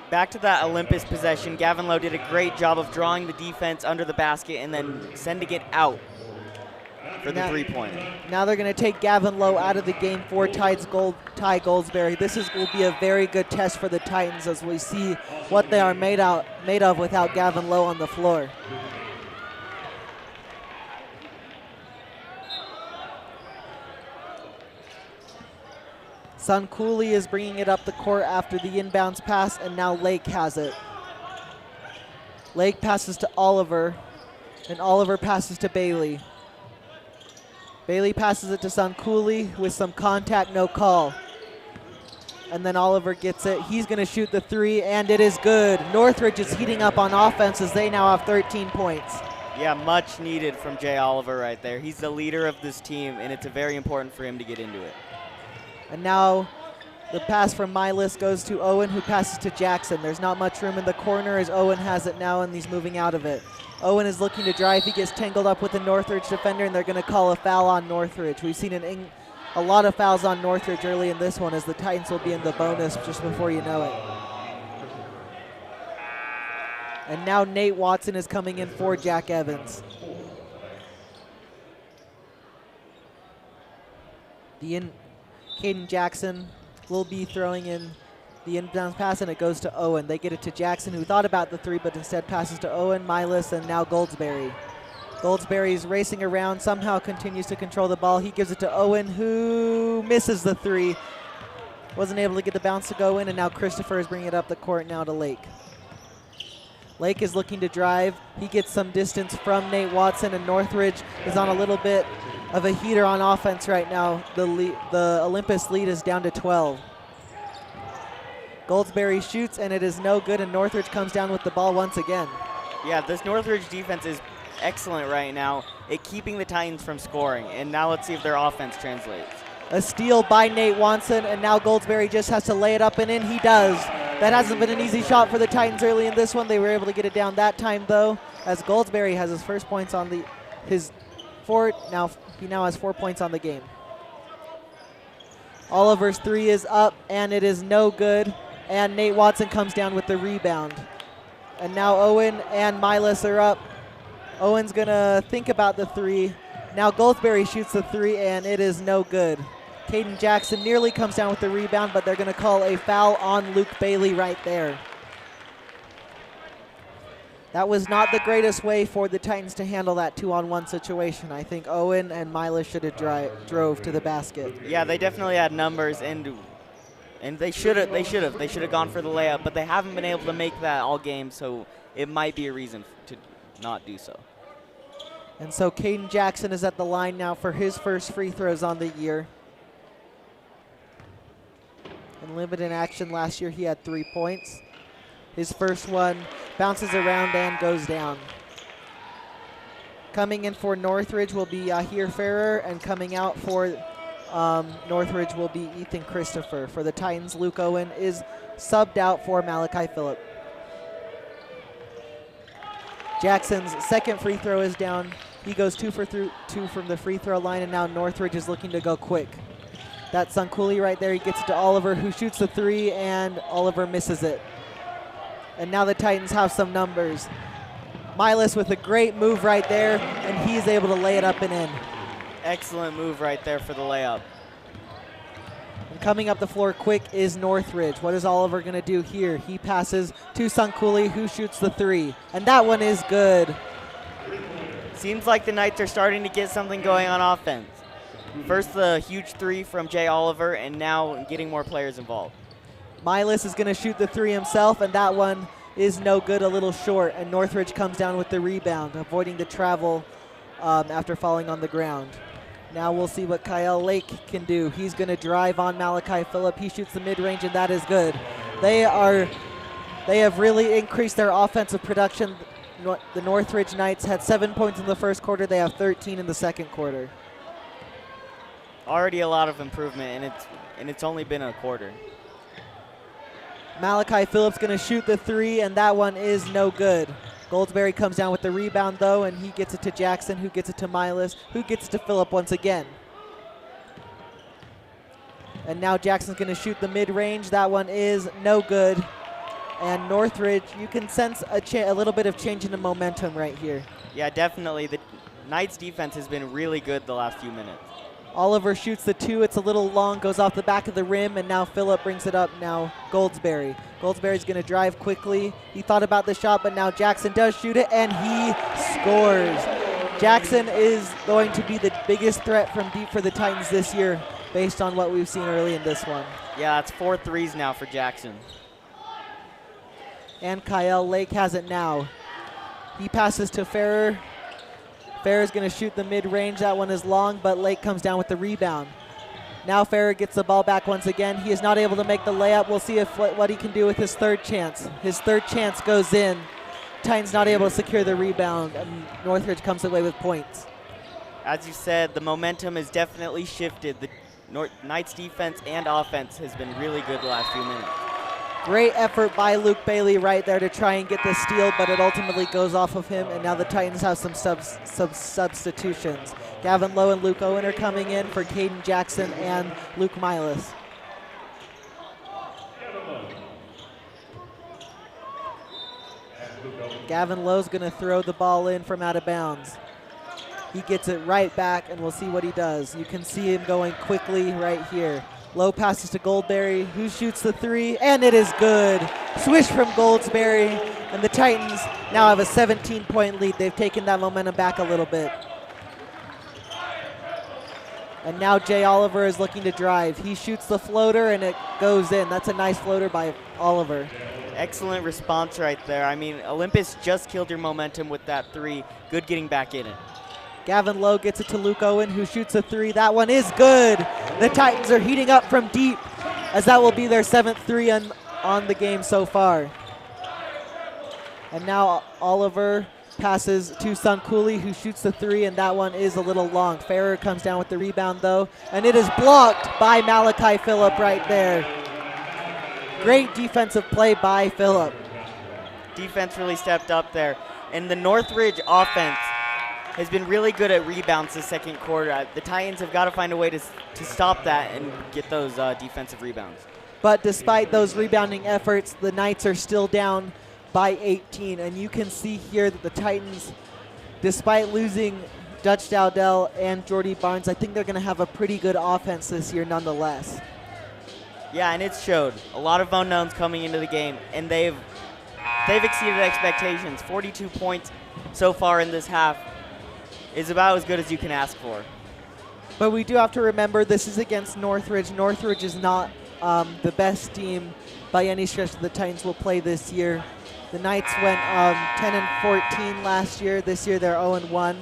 Back to that Olympus possession, Gavin Lowe did a great job of drawing the defense under the basket and then sending it out for the three-pointer. Now they're going to take Gavin Lowe out of the game for Ty Goldsberry. This will be a very good test for the Titans as we see what they are made of without Gavin Lowe on the floor. Sun Cooley is bringing it up the court after the inbounds pass, and now Lake has it. Lake passes to Oliver, and Oliver passes to Bailey. Bailey passes it to Sun Cooley with some contact, no call. And then Oliver gets it. He's going to shoot the three, and it is good. Northridge is heating up on offense as they now have 13 points. Yeah, much needed from Jay Oliver right there. He's the leader of this team, and it's very important for him to get into it. And now the pass from Milas goes to Owen, who passes to Jackson. There's not much room in the corner as Owen has it now, and he's moving out of it. Owen is looking to drive. He gets tangled up with the Northridge defender, and they're going to call a foul on Northridge. We've seen a lot of fouls on Northridge early in this one as the Titans will be in the bonus just before you know it. And now Nate Watson is coming in for Jack Evans. Caden Jackson will be throwing in the inbound pass, and it goes to Owen. They get it to Jackson, who thought about the three, but instead passes to Owen, Milas, and now Goldsberry. Goldsberry's racing around, somehow continues to control the ball. He gives it to Owen, who misses the three. Wasn't able to get the bounce to go in, and now Christopher is bringing it up the court now to Lake. Lake is looking to drive. He gets some distance from Nate Watson, and Northridge is on a little bit of a heater on offense right now. The Olympus lead is down to 12. Goldsberry shoots, and it is no good, and Northridge comes down with the ball once again. Yeah, this Northridge defense is excellent right now at keeping the Titans from scoring, and now let's see if their offense translates. A steal by Nate Watson, and now Goldsberry just has to lay it up and in. He does. That hasn't been an easy shot for the Titans early in this one. They were able to get it down that time, though, as Goldsberry has his first points on he now has 4 points on the game. Oliver's three is up, and it is no good, and Nate Watson comes down with the rebound. And now Owen and Milas are up. Owen's gonna think about the three. Now Goldsberry shoots the three, and it is no good. Caden Jackson nearly comes down with the rebound, but they're gonna call a foul on Luke Bailey right there. That was not the greatest way for the Titans to handle that 2-on-1 situation. I think Owen and Milas should have drove to the basket. Yeah, they definitely had numbers, and they should have gone for the layup, but they haven't been able to make that all game, so it might be a reason to not do so. And so Caden Jackson is at the line now for his first free throws on the year. In limited action last year, he had 3 points. His first one bounces around and goes down. Coming in for Northridge will be Yahir Ferrer, and coming out for Northridge will be Ethan Christopher. For the Titans, Luke Owen is subbed out for Malachi Phillip. Jackson's second free throw is down. He goes 2 for 2 from the free throw line, and now Northridge is looking to go quick. That's Suncooley right there. He gets it to Oliver, who shoots the three, and Oliver misses it. And now the Titans have some numbers. Milas with a great move right there, and he's able to lay it up and in. Excellent move right there for the layup. And coming up the floor quick is Northridge. What is Oliver going to do here? He passes to Suncooley, who shoots the three, and that one is good. Seems like the Knights are starting to get something going on offense. First the huge three from Jay Oliver, and now getting more players involved. Milas is going to shoot the three himself, and that one is no good, a little short, and Northridge comes down with the rebound, avoiding the travel after falling on the ground. Now we'll see what Kyle Lake can do. He's going to drive on Malachi Phillip. He shoots the mid-range, and that is good. They have really increased their offensive production. The Northridge Knights had 7 points in the first quarter. They have 13 in the second quarter. Already a lot of improvement, and it's only been a quarter. Malachi Phillip's going to shoot the three, and that one is no good. Goldsberry comes down with the rebound, though, and he gets it to Jackson, who gets it to Milas, who gets it to Phillip once again. And now Jackson's going to shoot the mid-range. That one is no good. And Northridge, you can sense a little bit of change in the momentum right here. Yeah, definitely. The Knights' defense has been really good the last few minutes. Oliver shoots the two. It's a little long, goes off the back of the rim, and now Phillip brings it up. Now Goldsberry. Goldsberry's going to drive quickly. He thought about the shot, but now Jackson does shoot it, and he scores. Jackson is going to be the biggest threat from deep for the Titans this year, based on what we've seen early in this one. Yeah, it's 4 threes now for Jackson. And Kyle Lake has it now. He passes to Ferrer. Ferrer's going to shoot the mid-range. That one is long, but Lake comes down with the rebound. Now Ferrer gets the ball back once again. He is not able to make the layup. We'll see what he can do with his third chance. His third chance goes in. Titans not able to secure the rebound, and Northridge comes away with points. As you said, the momentum has definitely shifted. The Knights defense and offense has been really good the last few minutes. Great effort by Luke Bailey right there to try and get the steal, but it ultimately goes off of him, and now the Titans have some substitutions. Gavin Lowe and Luke Owen are coming in for Caden Jackson and Luke Milas. Gavin Lowe's going to throw the ball in from out of bounds. He gets it right back, and we'll see what he does. You can see him going quickly right here. Low passes to Goldberry, who shoots the three, and it is good. Swish from Goldsberry, and the Titans now have a 17-point lead. They've taken that momentum back a little bit. And now Jay Oliver is looking to drive. He shoots the floater, and it goes in. That's a nice floater by Oliver. Excellent response right there. I mean, Olympus just killed your momentum with that three. Good getting back in it. Gavin Lowe gets it to Luke Owen, who shoots a three. That one is good. The Titans are heating up from deep, as that will be their 7th three on the game so far. And now Oliver passes to Sun Cooley, who shoots the three, and that one is a little long. Farrer comes down with the rebound, though, and it is blocked by Malachi Phillip right there. Great defensive play by Phillip. Defense really stepped up there. And the Northridge offense has been really good at rebounds this second quarter. The Titans have got to find a way to stop that and get those defensive rebounds. But despite those rebounding efforts, the Knights are still down by 18. And you can see here that the Titans, despite losing Dutch Dowdell and Jordy Barnes, I think they're going to have a pretty good offense this year nonetheless. Yeah, and it showed. A lot of unknowns coming into the game, and they've exceeded expectations. 42 points so far in this half is about as good as you can ask for. But we do have to remember this is against Northridge. Northridge is not the best team by any stretch that the Titans will play this year. The Knights went 10-14 last year. This year they're 0-1.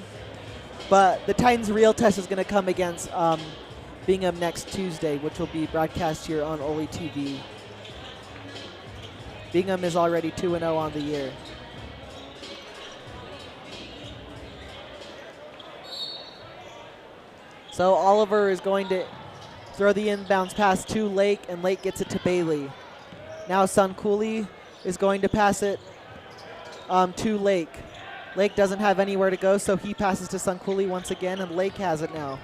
But the Titans' real test is going to come against Bingham next Tuesday, which will be broadcast here on OlyTV. Bingham is already 2-0 on the year. So Oliver is going to throw the inbounds pass to Lake, and Lake gets it to Bailey. Now Sun Cooley is going to pass it to Lake. Lake doesn't have anywhere to go, so he passes to Sun Cooley once again, and Lake has it now.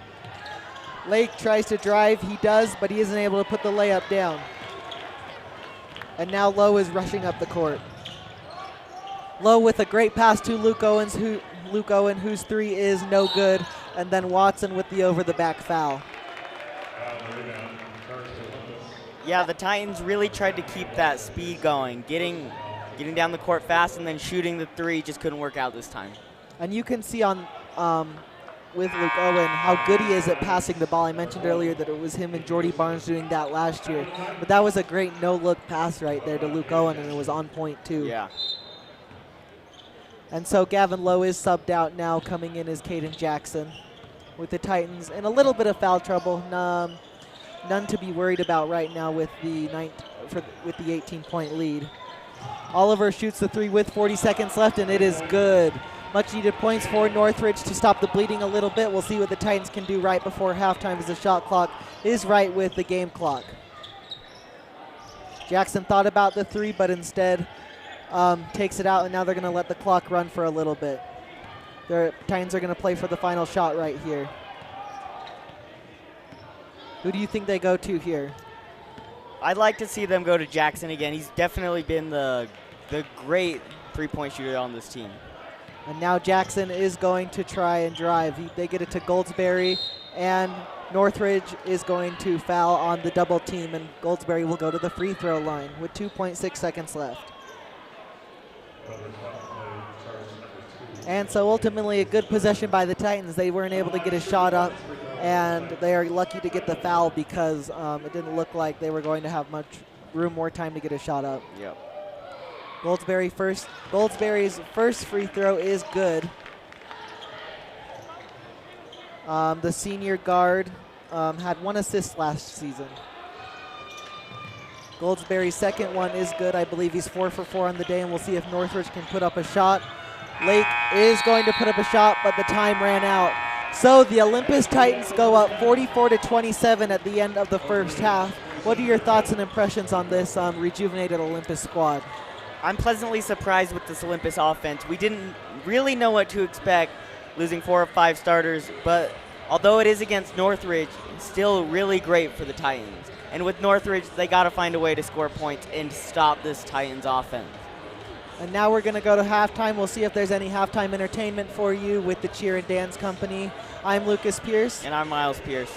Lake tries to drive, he does, but he isn't able to put the layup down. And now Lowe is rushing up the court. Lowe with a great pass to Luke Owen, whose three is no good, and then Watson with the over-the-back foul. Yeah, the Titans really tried to keep that speed going, getting down the court fast and then shooting the three. Just couldn't work out this time. And you can see on with Luke Owen how good he is at passing the ball. I mentioned earlier that it was him and Jordy Barnes doing that last year, but that was a great no-look pass right there to Luke Owen, and it was on point too. Yeah. And so Gavin Lowe is subbed out now. Coming in is Caden Jackson with the Titans in a little bit of foul trouble. None to be worried about right now with the 18-point lead. Oliver shoots the three with 40 seconds left, and it is good. Much needed points for Northridge to stop the bleeding a little bit. We'll see what the Titans can do right before halftime, as the shot clock is right with the game clock. Jackson thought about the three, but instead takes it out, and now they're going to let the clock run for a little bit. The Titans are going to play for the final shot right here. Who do you think they go to here? I'd like to see them go to Jackson again. He's definitely been the great three-point shooter on this team. And now Jackson is going to try and drive. They get it to Goldsberry, and Northridge is going to foul on the double team, and Goldsberry will go to the free throw line with 2.6 seconds left. And so ultimately a good possession by the Titans. They weren't able to get a shot up, and they are lucky to get the foul because it didn't look like they were going to have much room or time to get a shot up. Yep. Goldsberry's first free throw is good. The senior guard had 1 assist last season. Goldsberry's second one is good. I believe he's 4 for 4 on the day, and we'll see if Northridge can put up a shot. Lake is going to put up a shot, but the time ran out. So the Olympus Titans go up 44-27 at the end of the first half. What are your thoughts and impressions on this rejuvenated Olympus squad? I'm pleasantly surprised with this Olympus offense. We didn't really know what to expect, losing 4 or 5 starters, but although it is against Northridge, it's still really great for the Titans. And with Northridge, they got to find a way to score points and stop this Titans offense. And now we're going to go to halftime. We'll see if there's any halftime entertainment for you with the Cheer and Dance Company. I'm Lucas Pierce. And I'm Miles Pierce.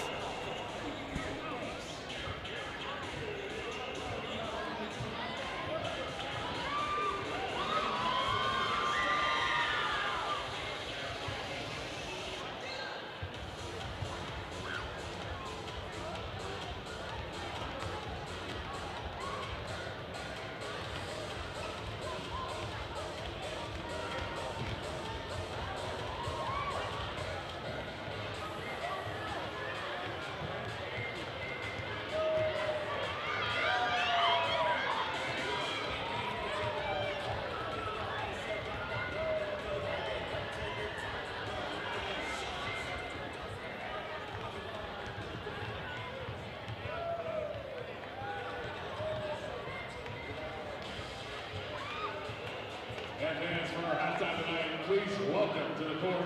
And dance for our halftime tonight, please welcome to the court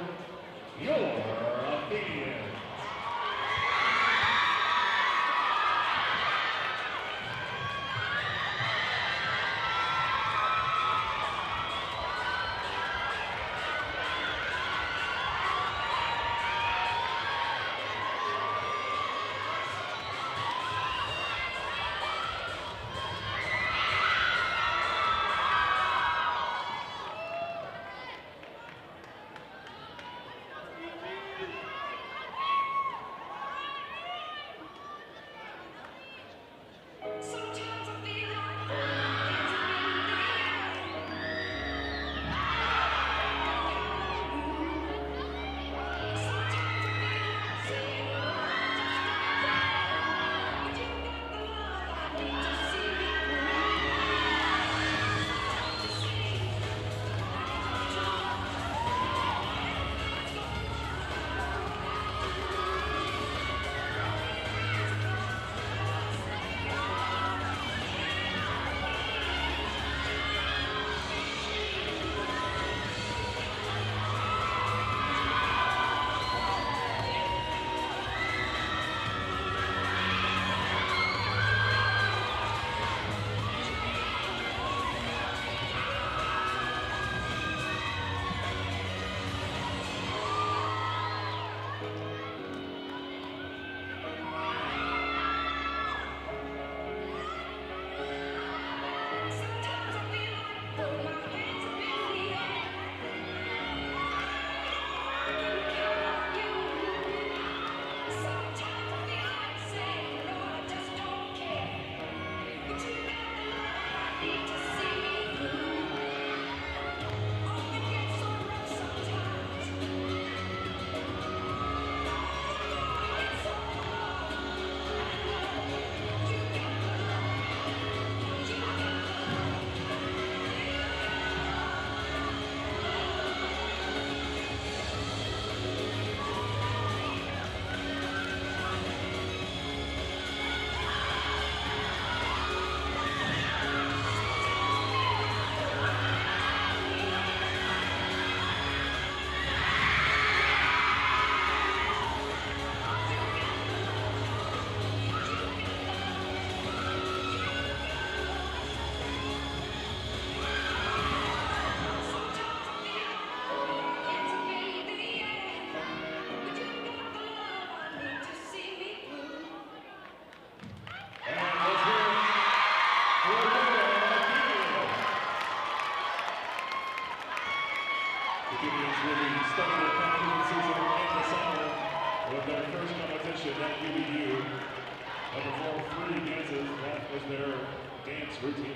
your Athenians. Athenians will be starting their competition season in the summer with their first competition at UVU. They performed 3 dances. That was their dance routine.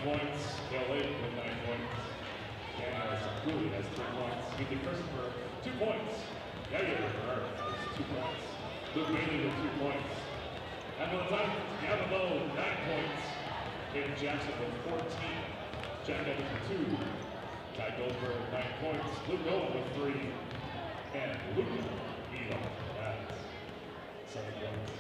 points. Dale Lake with 9 points. Daniel Sakuli has 3 points. Ethan Christopher, 2 points. Yair Herrera has 2 points. Luke Bailey with 2 points. And for the Titans, Gavin Lowe, 9 points. Caden Jackson with 14. Jack Evans with 2. Ty Goldberg, 9 points. Luke Owen with 3. And Luke Elo has 7 points.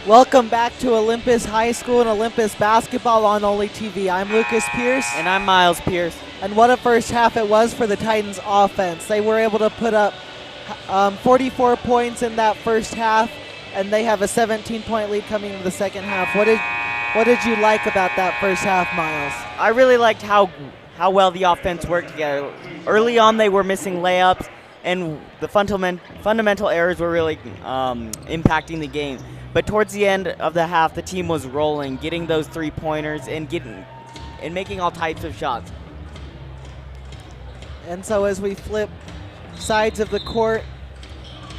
Welcome back to Olympus High School and Olympus basketball on OlyTV. I'm Lucas Pierce. And I'm Miles Pierce. And what a first half it was for the Titans offense. They were able to put up 44 points in that first half, and they have a 17-point lead coming into the second half. What did you like about that first half, Miles? I really liked how well the offense worked together. Early on, they were missing layups, and the fundamental errors were really impacting the game. But towards the end of the half, the team was rolling, getting those 3-pointers and making all types of shots. And so as we flip sides of the court,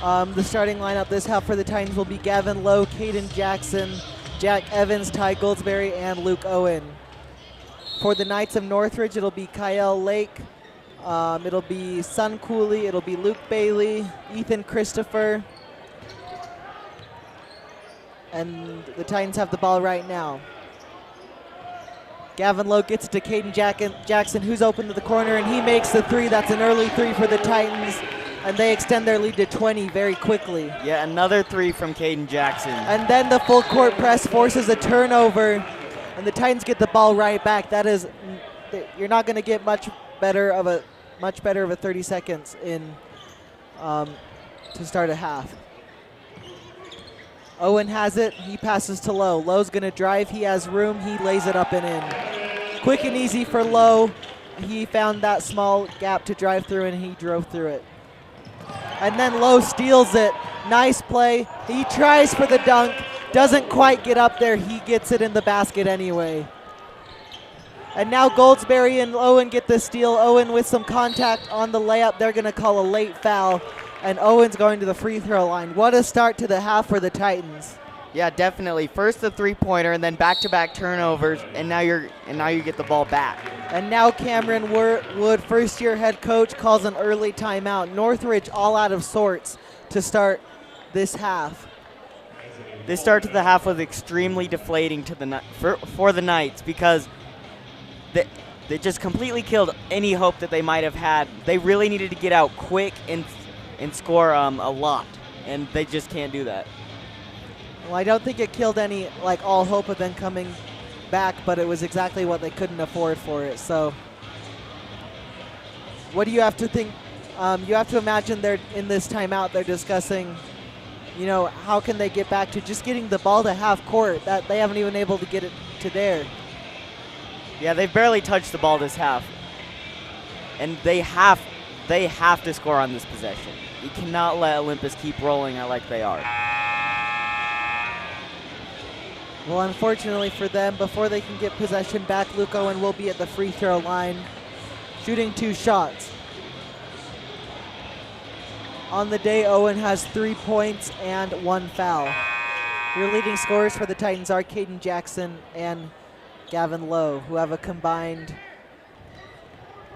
the starting lineup this half for the Titans will be Gavin Lowe, Caden Jackson, Jack Evans, Ty Goldsberry, and Luke Owen. For the Knights of Northridge, it'll be Kyle Lake, it'll be Sun Cooley, it'll be Luke Bailey, Ethan Christopher, and the Titans have the ball right now. Gavin Lowe gets it to Caden Jackson, who's open to the corner, and he makes the 3. That's an early 3 for the Titans, and they extend their lead to 20 very quickly. Yeah, another 3 from Caden Jackson. And then the full court press forces a turnover, and the Titans get the ball right back. That is, you're not going to get much better of a 30 seconds in to start a half. Owen has it. He passes to Lowe. Lowe's going to drive. He has room. He lays it up and in. Quick and easy for Lowe. He found that small gap to drive through, and he drove through it. And then Lowe steals it. Nice play. He tries for the dunk. Doesn't quite get up there. He gets it in the basket anyway. And now Goldsberry and Owen get the steal. Owen with some contact on the layup. They're going to call a late foul. And Owen's going to the free throw line. What a start to the half for the Titans. Yeah, definitely. First the 3-pointer, and then back-to-back turnovers, and now you get the ball back. And now Cameron Wood, first-year head coach, calls an early timeout. Northridge all out of sorts to start this half. This start to the half was extremely deflating to for the Knights because they just completely killed any hope that they might have had. They really needed to get out quick and and score a lot, and they just can't do that. Well, I don't think it killed any, like, all hope of them coming back, but it was exactly what they couldn't afford for it. So what do you have to think? You have to imagine they're in this timeout, they're discussing, you know, how can they get back to just getting the ball to half court. That they haven't even able to get it to there. Yeah, they've barely touched the ball this half, and they have to score on this possession. You cannot let Olympus keep rolling it like they are. Well, unfortunately for them, before they can get possession back, Luke Owen will be at the free throw line, shooting 2 shots. On the day, Owen has 3 points and 1 foul. Your leading scorers for the Titans are Caden Jackson and Gavin Lowe, who have a combined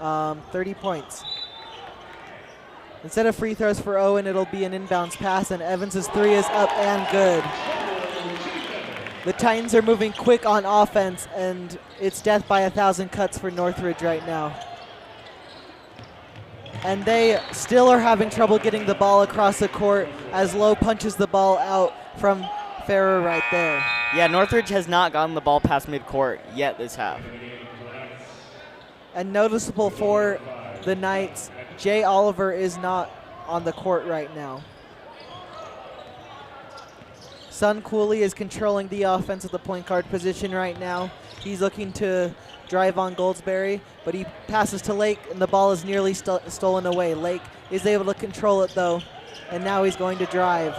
30 points. Instead of free throws for Owen, it'll be an inbounds pass, and Evans' 3 is up and good. The Titans are moving quick on offense, and it's death by 1,000 cuts for Northridge right now. And they still are having trouble getting the ball across the court as Lowe punches the ball out from Farrer right there. Yeah, Northridge has not gotten the ball past midcourt yet this half. And noticeable for the Knights, Jay Oliver is not on the court right now. Sun Cooley is controlling the offense at the point guard position right now. He's looking to drive on Goldsberry, but he passes to Lake, and the ball is nearly stolen away. Lake is able to control it, though, and now he's going to drive.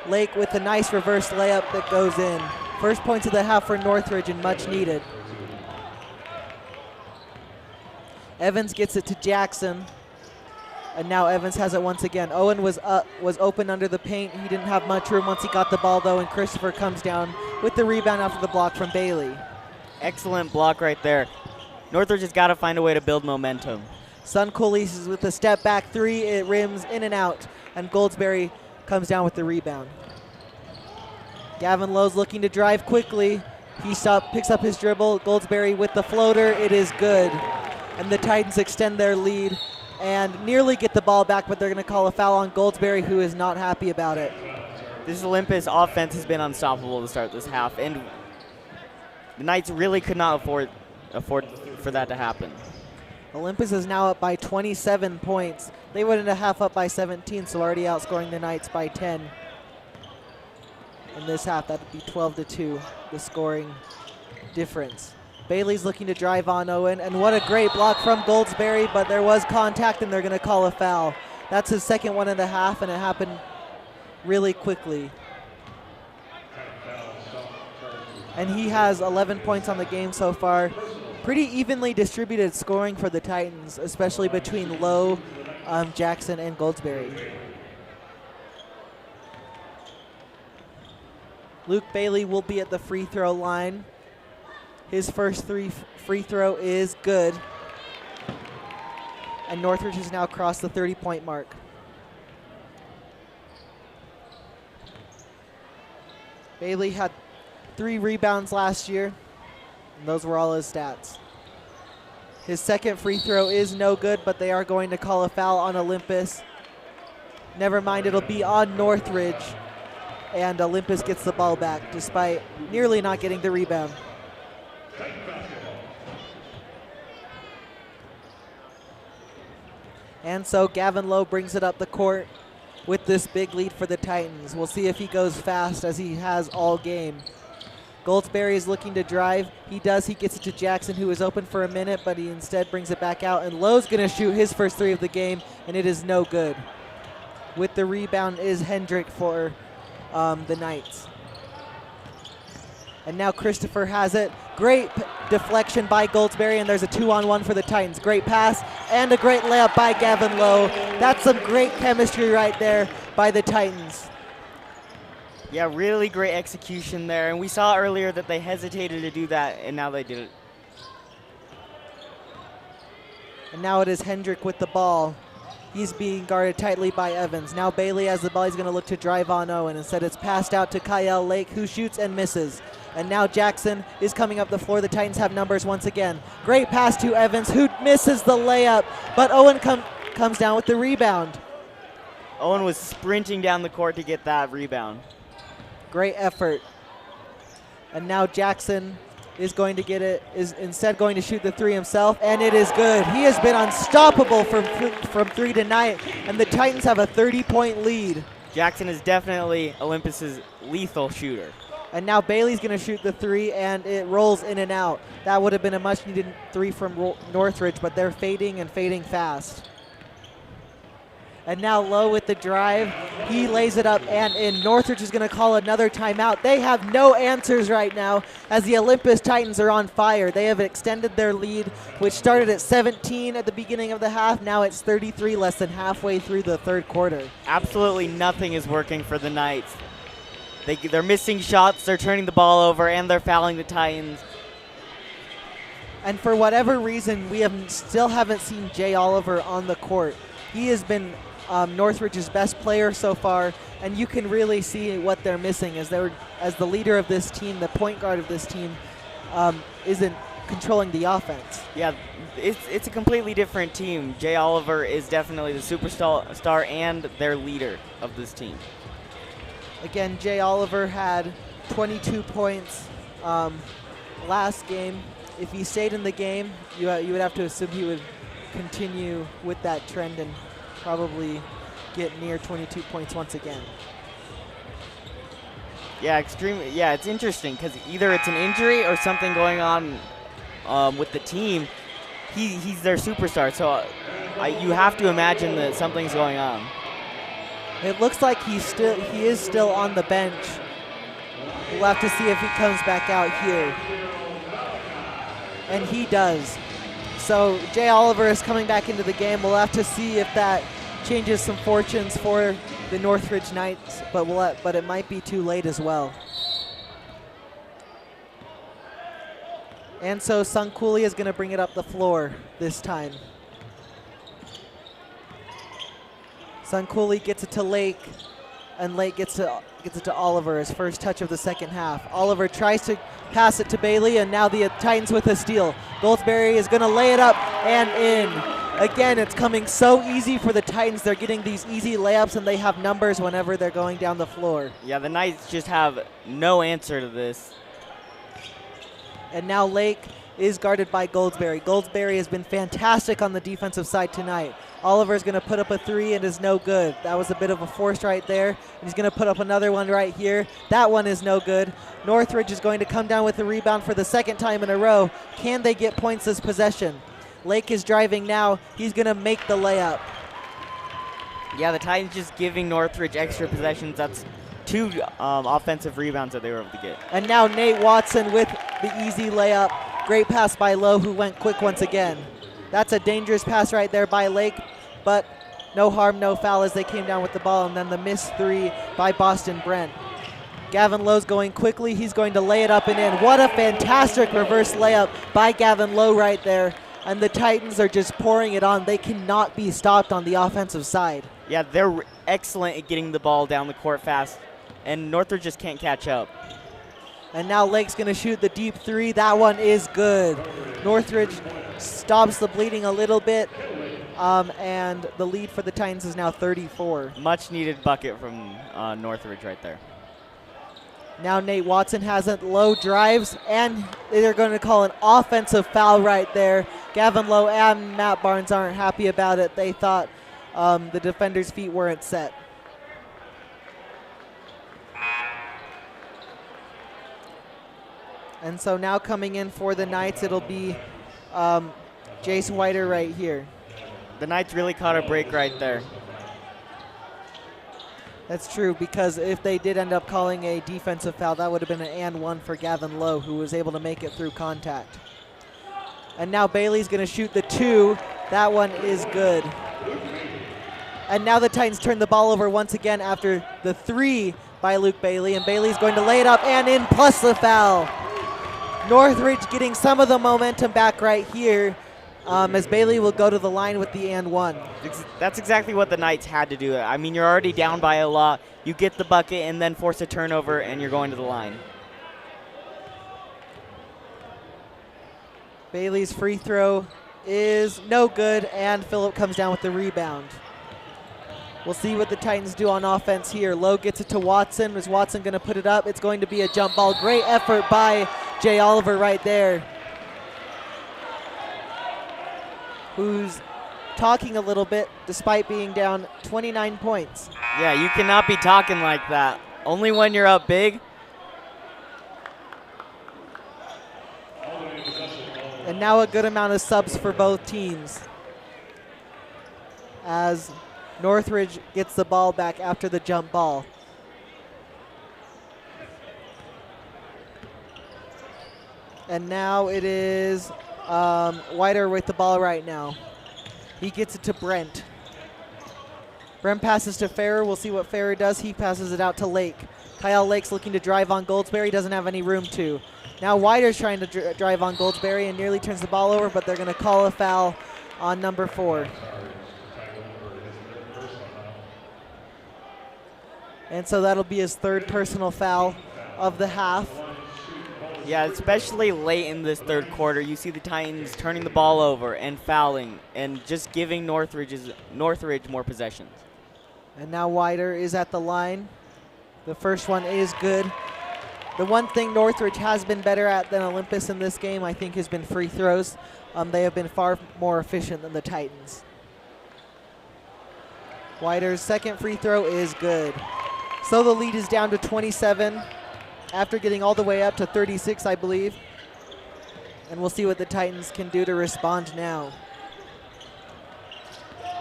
Lake with a nice reverse layup that goes in. First points of the half for Northridge, and much needed. Evans gets it to Jackson, and now Evans has it once again. Owen was open under the paint. He didn't have much room once he got the ball, though, and Christopher comes down with the rebound after the block from Bailey. Excellent block right there. Northridge has got to find a way to build momentum. Sun Cooley is with a step back 3. It rims in and out, and Goldsberry comes down with the rebound. Gavin Lowe's looking to drive quickly. He picks up his dribble. Goldsberry with the floater. It is good. And the Titans extend their lead and nearly get the ball back, but they're going to call a foul on Goldsberry, who is not happy about it. This Olympus offense has been unstoppable to start this half, and the Knights really could not afford for that to happen. Olympus is now up by 27 points. They went into half up by 17, so already outscoring the Knights by 10. In this half, that would be 12-2, the scoring difference. Bailey's looking to drive on Owen, and what a great block from Goldsberry, but there was contact, and they're going to call a foul. That's his second one in the half, and it happened really quickly. And he has 11 points on the game so far. Pretty evenly distributed scoring for the Titans, especially between Lowe, Jackson, and Goldsberry. Luke Bailey will be at the free throw line. His first free throw is good. And Northridge has now crossed the 30-point mark. Bailey had 3 rebounds last year, and those were all his stats. His second free throw is no good, but they are going to call a foul on Olympus. Never mind, it'll be on Northridge, and Olympus gets the ball back despite nearly not getting the rebound. And so Gavin Lowe brings it up the court with this big lead for the Titans. We'll see if he goes fast as he has all game. Goldsberry is looking to drive. He does. He gets it to Jackson, who is open for a minute, but he instead brings it back out. And Lowe's going to shoot his first 3 of the game, and it is no good. With the rebound is Hendrick for the Knights. And now Christopher has it. Great deflection by Goldsberry, and there's a 2-on-1 for the Titans. Great pass and a great layup by Gavin Lowe. That's some great chemistry right there by the Titans. Yeah, really great execution there. And we saw earlier that they hesitated to do that, and now they did it. And now it is Hendrick with the ball. He's being guarded tightly by Evans. Now Bailey has the ball. He's going to look to drive on Owen. Instead, it's passed out to Kyle Lake, who shoots and misses. And now Jackson is coming up the floor. The Titans have numbers once again. Great pass to Evans, who misses the layup, but Owen comes down with the rebound. Owen was sprinting down the court to get that rebound. Great effort. And now Jackson is going to get it, is instead going to shoot the three himself, and it is good. He has been unstoppable from three tonight, and the Titans have a 30-point lead. Jackson is definitely Olympus's lethal shooter. And now Bailey's going to shoot the three, and it rolls in and out. That would have been a much-needed three from Northridge, but they're fading and fading fast. And now Lowe with the drive. He lays it up and in. Northridge is going to call another timeout. They have no answers right now as the Olympus Titans are on fire. They have extended their lead, which started at 17 at the beginning of the half. Now it's 33, less than halfway through the third quarter. Absolutely nothing is working for the Knights. They're missing shots, they're turning the ball over, and they're fouling the Titans. And for whatever reason, we still haven't seen Jay Oliver on the court. He has been Northridge's best player so far, and you can really see what they're missing as the leader of this team, the point guard of this team, isn't controlling the offense. Yeah, it's a completely different team. Jay Oliver is definitely the superstar and their leader of this team. Again, Jay Oliver had 22 points last game. If he stayed in the game, you would have to assume he would continue with that trend and probably get near 22 points once again. Yeah, it's interesting because either it's an injury or something going on with the team. He's their superstar, so you have to imagine that something's going on. It looks like he is still on the bench. We'll have to see if he comes back out here. And he does. So Jay Oliver is coming back into the game. We'll have to see if that changes some fortunes for the Northridge Knights, but it might be too late as well. And so Suncooley is going to bring it up the floor this time. Suncooley gets it to Lake, and Lake gets it to Oliver, his first touch of the second half. Oliver tries to pass it to Bailey, and now the Titans with a steal. Goldsberry is going to lay it up and in. Again, it's coming so easy for the Titans. They're getting these easy layups, and they have numbers whenever they're going down the floor. Yeah, the Knights just have no answer to this. And now Lake is guarded by Goldsberry. Goldsberry has been fantastic on the defensive side tonight. Oliver's going to put up a three and is no good. That was a bit of a force right there. And he's going to put up another one right here. That one is no good. Northridge is going to come down with the rebound for the second time in a row. Can they get points this possession? Lake is driving now. He's going to make the layup. Yeah, the Titans just giving Northridge extra possessions. That's two offensive rebounds that they were able to get. And now Nate Watson with the easy layup. Great pass by Lowe, who went quick once again. That's a dangerous pass right there by Lake, but no harm, no foul as they came down with the ball. And then the missed three by Boston Brent. Gavin Lowe's going quickly. He's going to lay it up and in. What a fantastic reverse layup by Gavin Lowe right there. And the Titans are just pouring it on. They cannot be stopped on the offensive side. Yeah, they're excellent at getting the ball down the court fast, and Northridge just can't catch up. And now Lake's going to shoot the deep three. That one is good. Northridge stops the bleeding a little bit, and the lead for the Titans is now 34. Much needed bucket from Northridge right there. Now Nate Watson has it. Lowe drives, and they're going to call an offensive foul right there. Gavin Lowe and Matt Barnes aren't happy about it. They thought the defender's feet weren't set. And so now coming in for the Knights, it'll be Jason Whiter right here. The Knights really caught a break right there. That's true, because if they did end up calling a defensive foul, that would have been an and one for Gavin Lowe, who was able to make it through contact. And now Bailey's going to shoot the two. That one is good. And now the Titans turn the ball over once again after the three by Luke Bailey, and Bailey's going to lay it up and in, plus the foul. Northridge getting some of the momentum back right here as Bailey will go to the line with the and one. That's exactly what the Knights had to do. I mean, you're already down by a lot. You get the bucket and then force a turnover, and you're going to the line. Bailey's free throw is no good, and Phillip comes down with the rebound. We'll see what the Titans do on offense here. Lowe gets it to Watson. Is Watson going to put it up? It's going to be a jump ball. Great effort by Jay Oliver right there, who's talking a little bit despite being down 29 points. Yeah, you cannot be talking like that. Only when you're up big. And now a good amount of subs for both teams, as Northridge gets the ball back after the jump ball. And now it is Whiter with the ball right now. He gets it to Brent. Brent passes to Farrer. We'll see what Farrer does. He passes it out to Lake. Kyle Lake's looking to drive on Goldsberry. Doesn't have any room to. Now Whiter's trying to drive on Goldsberry and nearly turns the ball over, but they're going to call a foul on number 4. And so that'll be his 3rd personal foul of the half. Yeah, especially late in this 3rd quarter, you see the Titans turning the ball over and fouling and just giving Northridge more possessions. And now Whiter is at the line. The first one is good. The one thing Northridge has been better at than Olympus in this game, I think, has been free throws. They have been far more efficient than the Titans. Whiter's 2nd free throw is good. So the lead is down to 27 after getting all the way up to 36, I believe. And we'll see what the Titans can do to respond now.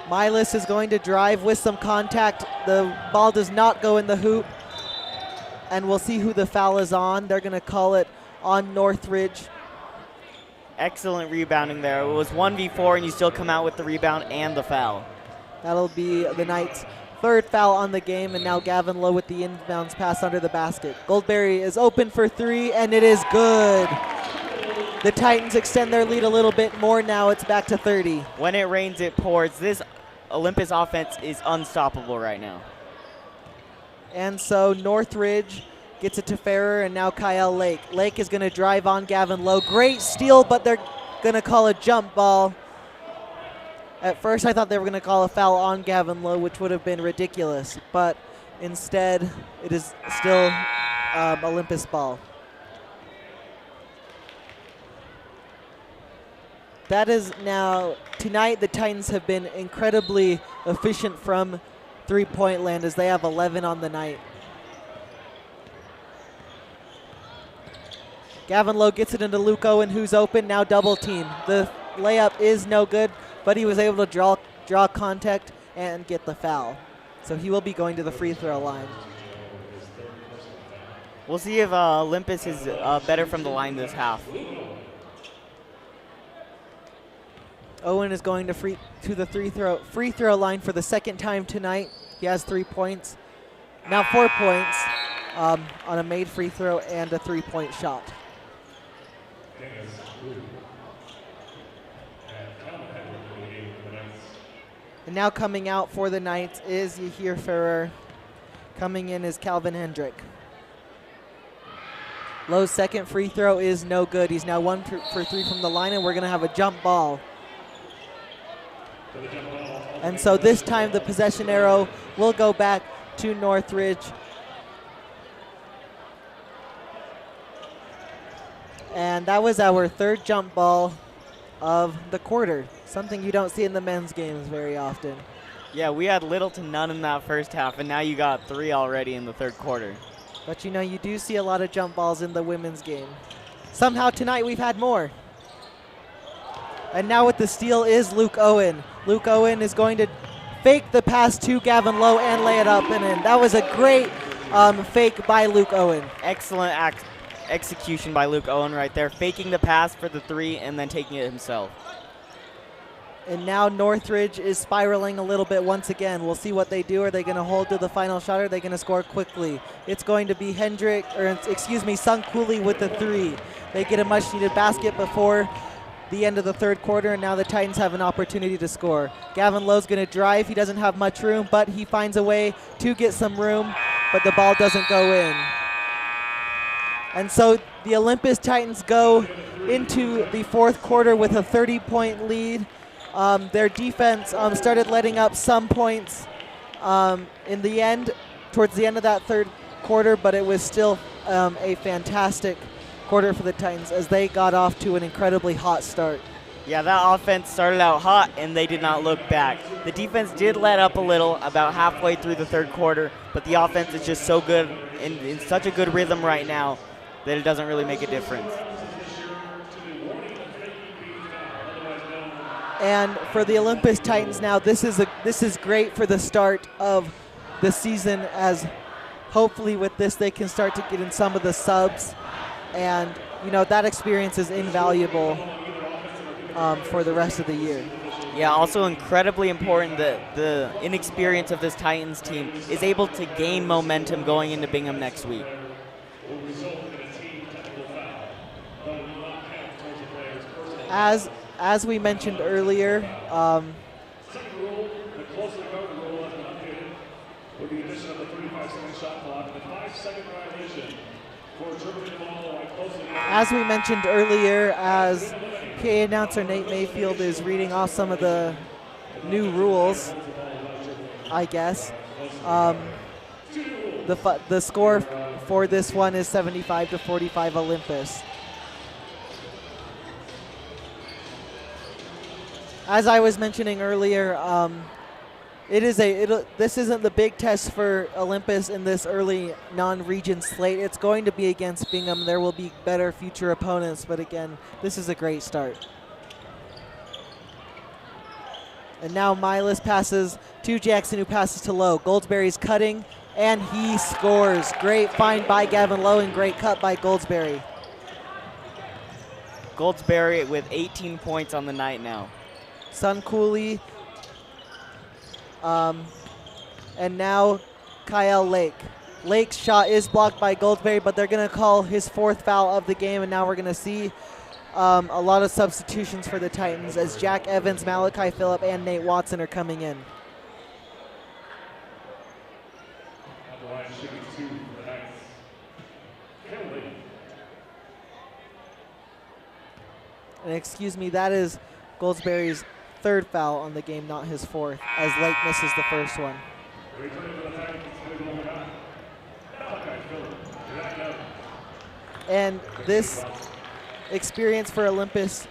Milas is going to drive with some contact. The ball does not go in the hoop. And we'll see who the foul is on. They're going to call it on Northridge. Excellent rebounding there. It was 1v4, and you still come out with the rebound and the foul. That'll be the Knights' 3rd foul on the game, and now Gavin Lowe with the inbounds pass under the basket. Goldberry is open for 3, and it is good. The Titans extend their lead a little bit more now. It's back to 30. When it rains, it pours. This Olympus offense is unstoppable right now. And so Northridge gets it to Farrer, and now Kyle Lake. Lake is going to drive on Gavin Lowe. Great steal, but they're going to call a jump ball. At first, I thought they were going to call a foul on Gavin Lowe, which would have been ridiculous. But instead, it is still Olympus ball. That is now, tonight the Titans have been incredibly efficient from three-point land, as they have 11 on the night. Gavin Lowe gets it into Luke Owen, who's open, now double team. The layup is no good, but he was able to draw contact and get the foul. So he will be going to the free throw line. We'll see if Olympus is better from the line this half. Owen is going to the free throw line for the 2nd time tonight. He has 3 points. Now 4 points on a made free throw and a 3-point shot. And now coming out for the Knights is Yahir Ferrer. Coming in is Calvin Hendrick. Lowe's 2nd free throw is no good. He's now 1 for 3 from the line, and we're going to have a jump ball. And so this time the possession arrow will go back to Northridge. And that was our 3rd jump ball of the quarter, something you don't see in the men's games very often. Yeah, we had little to none in that first half, and now you got 3 already in the 3rd quarter. But you know, you do see a lot of jump balls in the women's game. Somehow tonight we've had more. And now with the steal is Luke Owen. Luke Owen is going to fake the pass to Gavin Lowe and lay it up and in. That was a great fake by Luke Owen. Excellent execution by Luke Owen right there, faking the pass for the 3 and then taking it himself. And now Northridge is spiraling a little bit once again. We'll see what they do. Are they going to hold to the final shot, or are they going to score quickly? It's going to be Sung Cooley with the 3. They get a much-needed basket before the end of the 3rd quarter, and now the Titans have an opportunity to score. Gavin Lowe's going to drive. He doesn't have much room, but he finds a way to get some room, but the ball doesn't go in. And so the Olympus Titans go into the 4th quarter with a 30-point lead. Their defense started letting up some points in the end, towards the end of that third quarter, but it was still a fantastic quarter for the Titans as they got off to an incredibly hot start. Yeah, that offense started out hot, and they did not look back. The defense did let up a little about halfway through the third quarter, but the offense is just so good and in such a good rhythm right now that it doesn't really make a difference. And for the Olympus Titans now, this is great for the start of the season, as hopefully with this they can start to get in some of the subs, and that experience is invaluable for the rest of the year. Yeah, also incredibly important that the inexperience of this Titans team is able to gain momentum going into Bingham next week. As we mentioned earlier, as PA announcer Nate Mayfield is reading off some of the new rules, I guess, the score for this one is 75-45 Olympus. As I was mentioning earlier, this isn't the big test for Olympus in this early non-region slate. It's going to be against Bingham. There will be better future opponents, but again, this is a great start. And now Milas passes to Jackson, who passes to Lowe. Goldsberry's cutting, and he scores. Great find by Gavin Lowe and great cut by Goldsberry. Goldsberry with 18 points on the night now. Sun Cooley, and now Kyle Lake. Lake's shot is blocked by Goldsberry, but they're going to call his fourth foul of the game, and now we're going to see a lot of substitutions for the Titans as Jack Evans, Malachi Phillip, and Nate Watson are coming in. And excuse me, that is Goldsberry's third foul on the game, not his fourth, as Lake misses the first one. And this experience for Olympus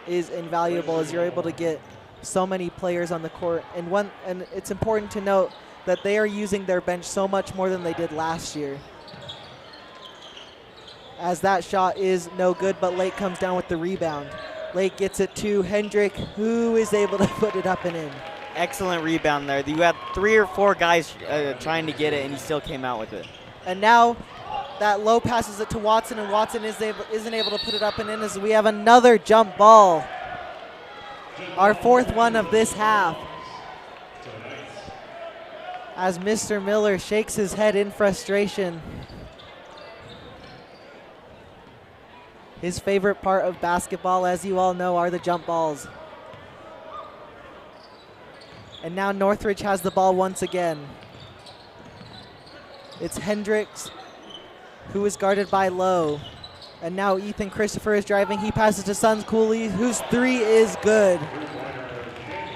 is invaluable, as you're able to get so many players on the court. And it's important to note that they are using their bench so much more than they did last year, as that shot is no good, but Lake comes down with the rebound. Lake gets it to Hendrick, who is able to put it up and in. Excellent rebound there. You had 3 or 4 guys trying to get it, and he still came out with it. And now that Lowe passes it to Watson, and Watson isn't able to put it up and in, as we have another jump ball. Our fourth one of this half. As Mr. Miller shakes his head in frustration. His favorite part of basketball, as you all know, are the jump balls. And now Northridge has the ball once again. It's Hendricks, who is guarded by Lowe. And now Ethan Christopher is driving. He passes to Sun Cooley, whose 3 is good.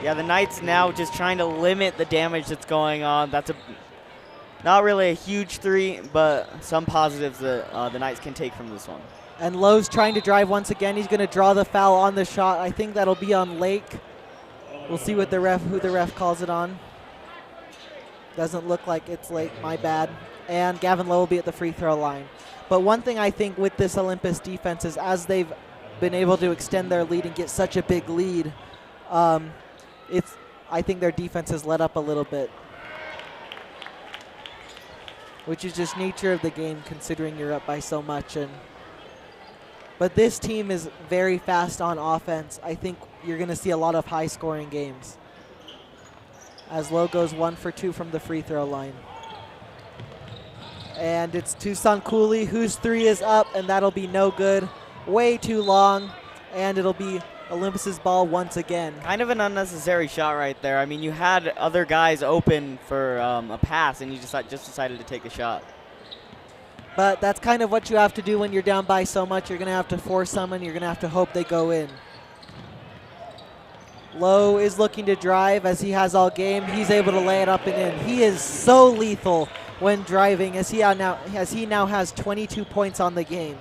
Yeah, the Knights now just trying to limit the damage that's going on. That's not really a huge 3, but some positives that the Knights can take from this one. And Lowe's trying to drive once again. He's going to draw the foul on the shot. I think that'll be on Lake. We'll see what who the ref calls it on. Doesn't look like it's Lake, my bad. And Gavin Lowe will be at the free throw line. But one thing I think with this Olympus defense is, as they've been able to extend their lead and get such a big lead, I think their defense has let up a little bit, which is just nature of the game, considering you're up by so much. But this team is very fast on offense. I think you're going to see a lot of high-scoring games, as Lowe goes 1 for 2 from the free throw line. And it's to Sun Cooley, whose 3 is up, and that'll be no good. Way too long, and it'll be Olympus's ball once again. Kind of an unnecessary shot right there. I mean, you had other guys open for a pass, and you just decided to take a shot. But that's kind of what you have to do when you're down by so much. You're going to have to force them, and you're going to have to hope they go in. Lowe is looking to drive as he has all game. He's able to lay it up and in. He is so lethal when driving as he now has 22 points on the game.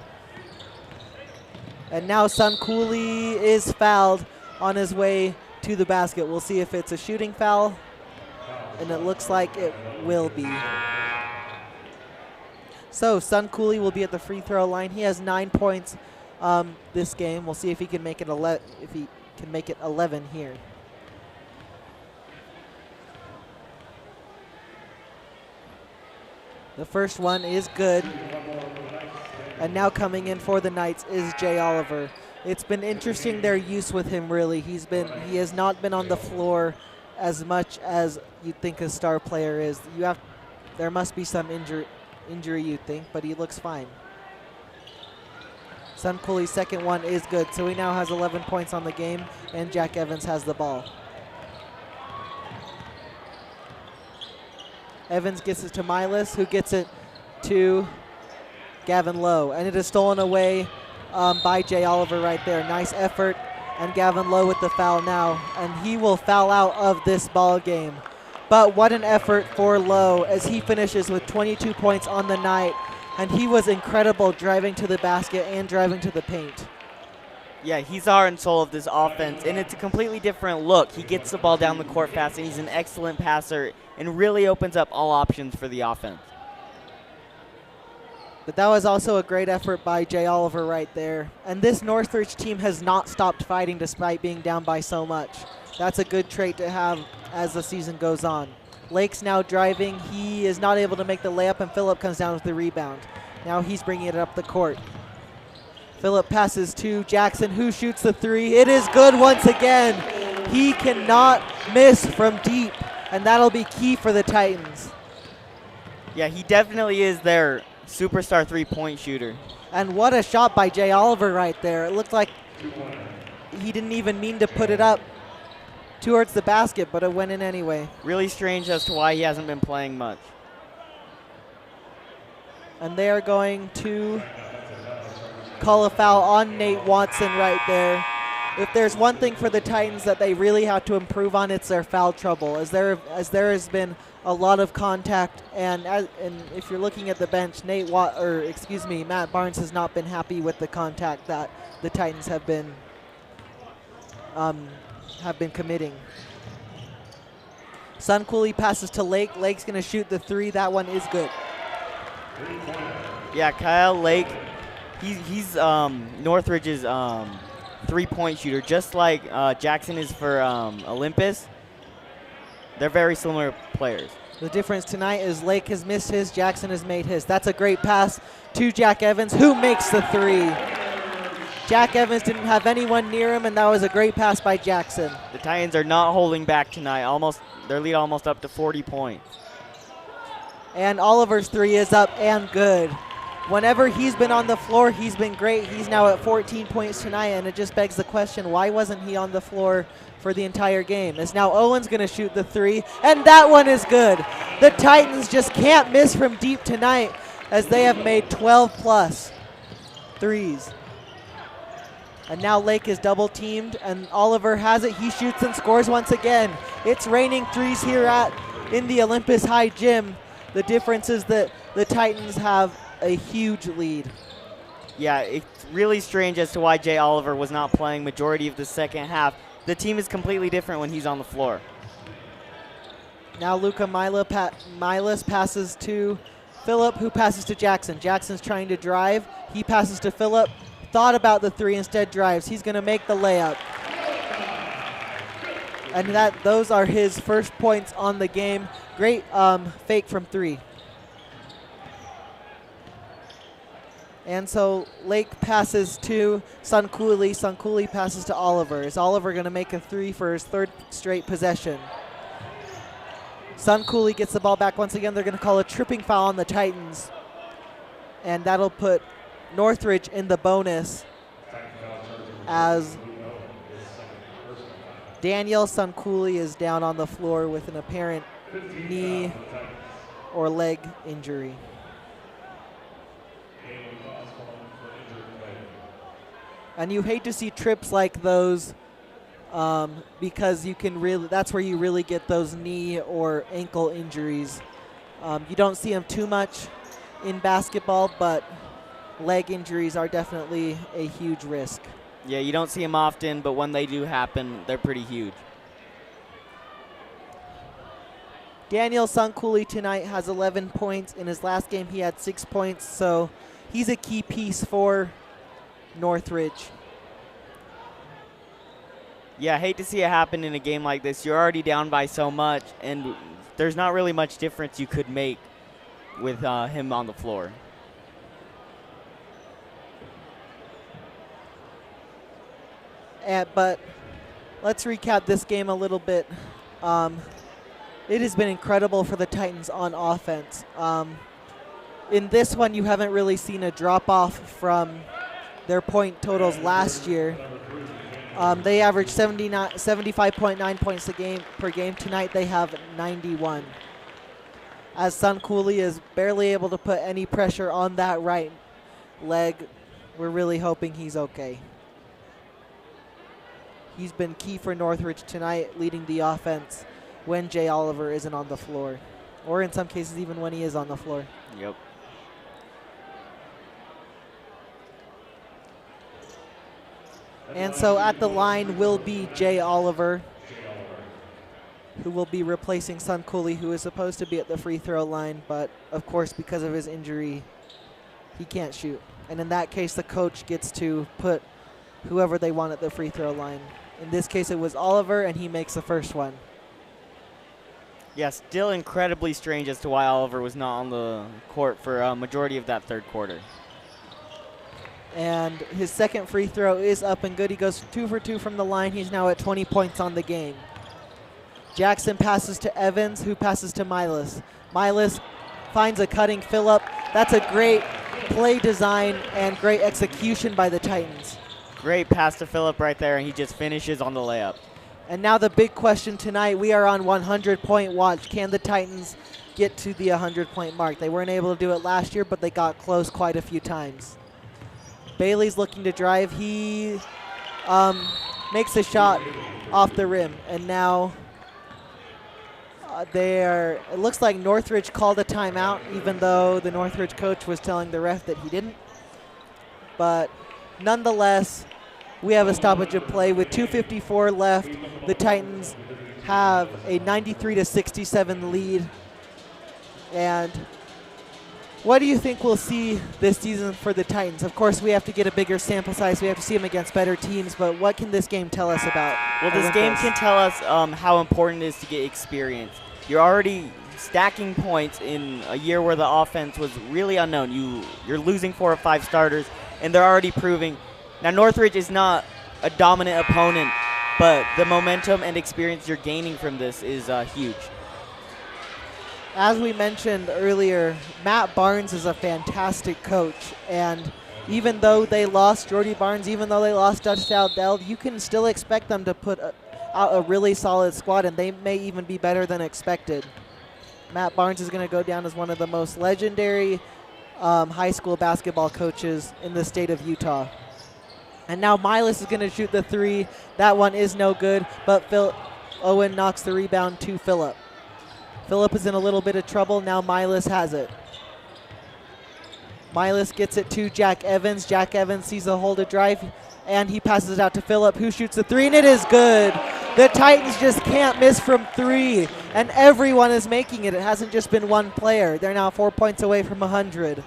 And now Sun Cooley is fouled on his way to the basket. We'll see if it's a shooting foul, and it looks like it will be. So Sun Cooley will be at the free throw line. He has 9 points this game. We'll see if he can make it 11 here. The first one is good. And now coming in for the Knights is Jay Oliver. It's been interesting their use with him, really. He has not been on the floor as much as you'd think a star player is. There must be some injury you'd think, but he looks fine. Sun Cooley's second one is good, so he now has 11 points on the game, and Jack Evans has the ball. Evans gets it to Milas, who gets it to Gavin Lowe, and it is stolen away by Jay Oliver right there. Nice effort, and Gavin Lowe with the foul now, and he will foul out of this ball game. But what an effort for Lowe as he finishes with 22 points on the night, and he was incredible driving to the basket and driving to the paint. Yeah, he's the heart and soul of this offense, and it's a completely different look. He gets the ball down the court fast, and he's an excellent passer and really opens up all options for the offense. But that was also a great effort by Jay Oliver right there. And this Northridge team has not stopped fighting despite being down by so much. That's a good trait to have as the season goes on. Lake's now driving. He is not able to make the layup, and Phillip comes down with the rebound. Now he's bringing it up the court. Phillip passes to Jackson, who shoots the three. It is good once again. He cannot miss from deep, and that'll be key for the Titans. Yeah, he definitely is their superstar three-point shooter. And what a shot by Jay Oliver right there. It looked like he didn't even mean to put it up towards the basket, but it went in anyway. Really strange as to why he hasn't been playing much. And they are going to call a foul on Nate Watson right there. If there's one thing for the Titans that they really have to improve on, it's their foul trouble, as there has been a lot of contact, and if you're looking at the bench, Matt Barnes has not been happy with the contact that the Titans have been committing. Sun Cooley passes to Lake. Lake's going to shoot the three. That one is good. Yeah, Kyle Lake, he's Northridge's three-point shooter, just like Jackson is for Olympus. They're very similar players. The difference tonight is Lake has missed his, Jackson has made his. That's a great pass to Jack Evans, who makes the three. Jack Evans didn't have anyone near him, and that was a great pass by Jackson. The Titans are not holding back tonight. Their lead almost up to 40 points. And Oliver's three is up and good. Whenever he's been on the floor, he's been great. He's now at 14 points tonight, and it just begs the question, why wasn't he on the floor for the entire game? As now Owen's going to shoot the three, and that one is good. The Titans just can't miss from deep tonight, as they have made 12+ threes. And now Lake is double teamed, and Oliver has it. He shoots and scores once again. It's raining threes here in the Olympus High Gym. The difference is that the Titans have a huge lead. Yeah, it's really strange as to why Jay Oliver was not playing majority of the second half. The team is completely different when he's on the floor. Now Luka Milas passes to Phillip, who passes to Jackson. Jackson's trying to drive. He passes to Phillip. Thought about the three, instead drives. He's going to make the layup. And those are his first points on the game. Great fake from three. And so Lake passes to Sun Cooley. Sun Cooley passes to Oliver. Is Oliver going to make a three for his third straight possession? Sun Cooley gets the ball back once again. They're going to call a tripping foul on the Titans. And that'll put Northridge in the bonus as Daniel Sun Cooley is down on the floor with an apparent knee or leg injury. And you hate to see trips like those because that's where you really get those knee or ankle injuries. You don't see them too much in basketball, but leg injuries are definitely a huge risk. Yeah, you don't see them often, but when they do happen, they're pretty huge. Daniel Suncooley tonight has 11 points. In his last game, he had 6 points, so he's a key piece for Northridge. Yeah, I hate to see it happen in a game like this. You're already down by so much, and there's not really much difference you could make with him on the floor. But let's recap this game a little bit. It has been incredible for the Titans on offense. In this one, you haven't really seen a drop-off from their point totals last year. They averaged 75.9 points per game. Tonight they have 91. As Suncooley is barely able to put any pressure on that right leg, we're really hoping he's okay. He's been key for Northridge tonight, leading the offense when Jay Oliver isn't on the floor, or in some cases even when he is on the floor. Yep. And so at the line will be Jay Oliver, who will be replacing Suncooley, who is supposed to be at the free throw line, but of course because of his injury, he can't shoot. And in that case, the coach gets to put whoever they want at the free throw line. In this case, it was Oliver, and he makes the first one. Yeah, still incredibly strange as to why Oliver was not on the court for a majority of that third quarter. And his second free throw is up and good. He goes 2 for 2 from the line. He's now at 20 points on the game. Jackson passes to Evans, who passes to Milas. Milas finds a cutting Phillip. That's a great play design and great execution by the Titans. Great pass to Phillip right there, and he just finishes on the layup. And now the big question tonight, we are on 100-point watch. Can the Titans get to the 100-point mark? They weren't able to do it last year, but they got close quite a few times. Bailey's looking to drive. He makes a shot off the rim, and now it looks like Northridge called a timeout, even though the Northridge coach was telling the ref that he didn't. But nonetheless, we have a stoppage of play with 2:54 left. The Titans have a 93-67 lead. And what do you think we'll see this season for the Titans? Of course, we have to get a bigger sample size. We have to see them against better teams. But what can this game tell us about Well, this Olympus? game can tell us how important it is to get experience. You're already stacking points in a year where the offense was really unknown. You're losing 4 or 5 starters, and they're already proving. Now, Northridge is not a dominant opponent, but the momentum and experience you're gaining from this is huge. As we mentioned earlier, Matt Barnes is a fantastic coach, and even though they lost Jordy Barnes, even though they lost Dutch Dowdell, you can still expect them to put out a really solid squad, and they may even be better than expected. Matt Barnes is going to go down as one of the most legendary high school basketball coaches in the state of Utah. And now Milas is going to shoot the 3. That one is no good, but Owen knocks the rebound to Phillip. Phillip is in a little bit of trouble. Now Milas has it. Milas gets it to Jack Evans. Jack Evans sees a hole to drive, and he passes it out to Phillip, who shoots the 3, and it is good. The Titans just can't miss from 3, and everyone is making it. It hasn't just been one player. They're now 4 points away from 100.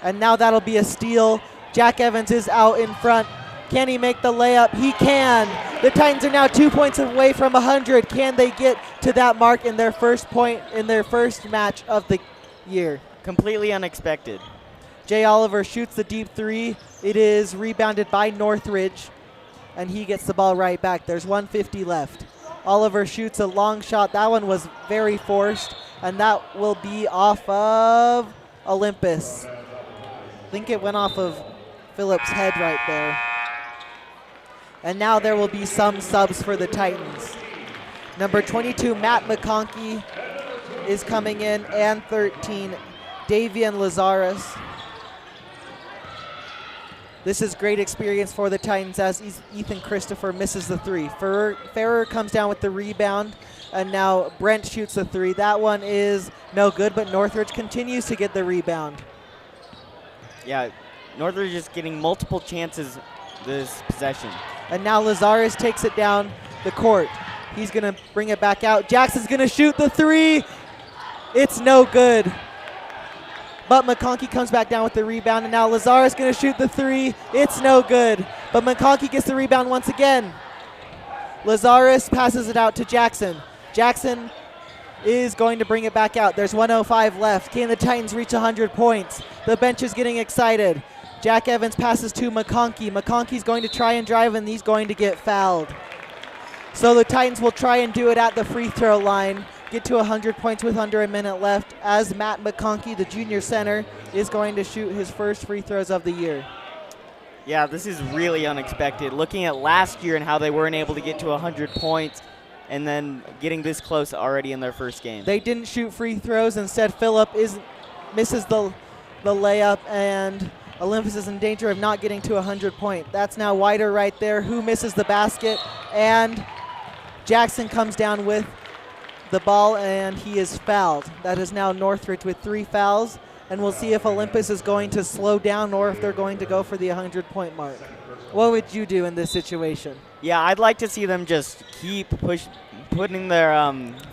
And now that'll be a steal. Jack Evans is out in front. Can he make the layup? He can. The Titans are now 2 points away from 100. Can they get to that mark in their first point in their first match of the year? Completely unexpected. Jay Oliver shoots the deep 3. It is rebounded by Northridge, and he gets the ball right back. There's 1:50 left. Oliver shoots a long shot. That one was very forced, and that will be off of Olympus. I think it went off of Phillip's head right there. And now there will be some subs for the Titans. Number 22, Matt McConkey, is coming in, and 13, Davian Lazarus. This is great experience for the Titans as Ethan Christopher misses the three. Ferrer comes down with the rebound, and now Brent shoots the three. That one is no good, but Northridge continues to get the rebound. Yeah, Northridge is getting multiple chances this possession. And now Lazarus takes it down the court. He's going to bring it back out. Jackson's going to shoot the three. It's no good. But McConkey comes back down with the rebound, and now Lazarus going to shoot the three. It's no good. But McConkey gets the rebound once again. Lazarus passes it out to Jackson. Jackson is going to bring it back out. There's 1:05 left. Can the Titans reach 100 points? The bench is getting excited. Jack Evans passes to McConkey. McConkey's going to try and drive, and he's going to get fouled. So the Titans will try and do it at the free throw line, get to 100 points with under a minute left, as Matt McConkey, the junior center, is going to shoot his first free throws of the year. Yeah, this is really unexpected. Looking at last year and how they weren't able to get to 100 points and then getting this close already in their first game. They didn't shoot free throws. Instead, Phillip misses the layup, and Olympus is in danger of not getting to 100 point. That's now Wider right there, who misses the basket, and Jackson comes down with the ball, and he is fouled. That is now Northridge with 3 fouls, and we'll see if Olympus is going to slow down or if they're going to go for the 100-point mark. What would you do in this situation? Yeah, I'd like to see them just keep putting their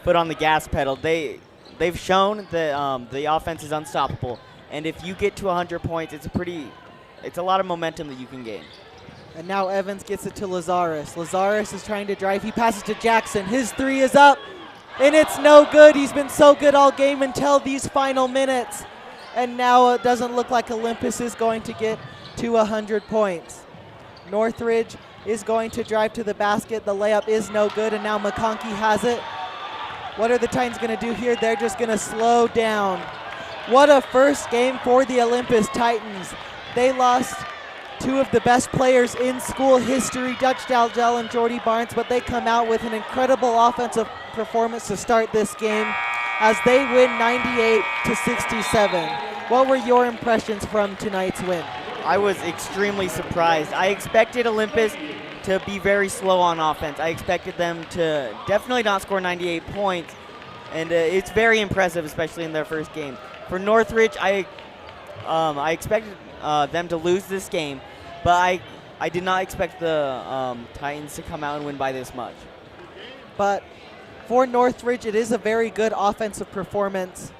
foot on the gas pedal. They've shown that the offense is unstoppable, and if you get to 100 points, it's a lot of momentum that you can gain. And now Evans gets it to Lazarus. Lazarus is trying to drive. He passes to Jackson. His three is up, and it's no good. He's been so good all game until these final minutes. And now it doesn't look like Olympus is going to get to 100 points. Northridge is going to drive to the basket. The layup is no good, and now McConkey has it. What are the Titans going to do here? They're just going to slow down. What a first game for the Olympus Titans. They lost 2 of the best players in school history, Dutch Daldell and Jordy Barnes, but they come out with an incredible offensive performance to start this game as they win 98-67. What were your impressions from tonight's win? I was extremely surprised. I expected Olympus to be very slow on offense. I expected them to definitely not score 98 points, and it's very impressive, especially in their first game. For Northridge, I expected them to lose this game, but I did not expect the Titans to come out and win by this much. But for Northridge, it is a very good offensive performance.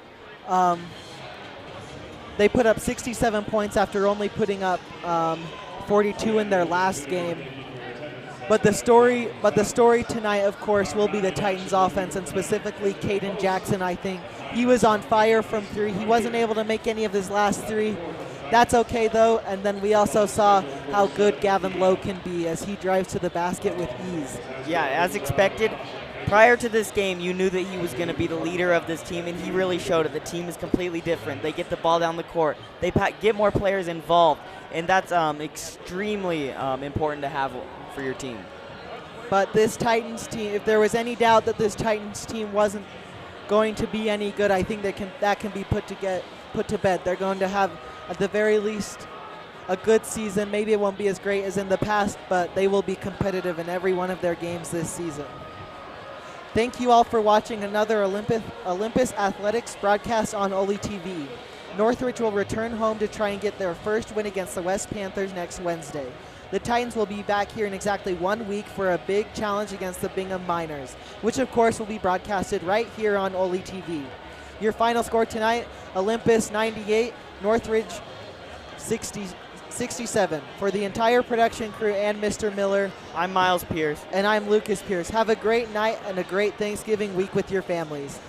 They put up 67 points after only putting up 42 in their last game. But the story tonight, of course, will be the Titans' offense, and specifically Caden Jackson. I think he was on fire from 3. He wasn't able to make any of his last 3. That's okay, though. And then we also saw how good Gavin Lowe can be as he drives to the basket with ease. Yeah, as expected. Prior to this game, you knew that he was going to be the leader of this team, and he really showed it. The team is completely different. They get the ball down the court. They get more players involved, and that's extremely important to have for your team. But this Titans team, if there was any doubt that this Titans team wasn't going to be any good, I think that can be put to bed. They're going to have, at the very least, a good season. Maybe it won't be as great as in the past, but they will be competitive in every one of their games this season. Thank you all for watching another Olympus Athletics broadcast on OlyTV. Northridge will return home to try and get their first win against the West Panthers next Wednesday. The Titans will be back here in exactly 1 week for a big challenge against the Bingham Miners, which of course will be broadcasted right here on OlyTV. Your final score tonight, Olympus 98, Northridge 67. For the entire production crew and Mr. Miller, I'm Miles Pierce. and I'm Lucas Pierce. Have a great night and a great Thanksgiving week with your families.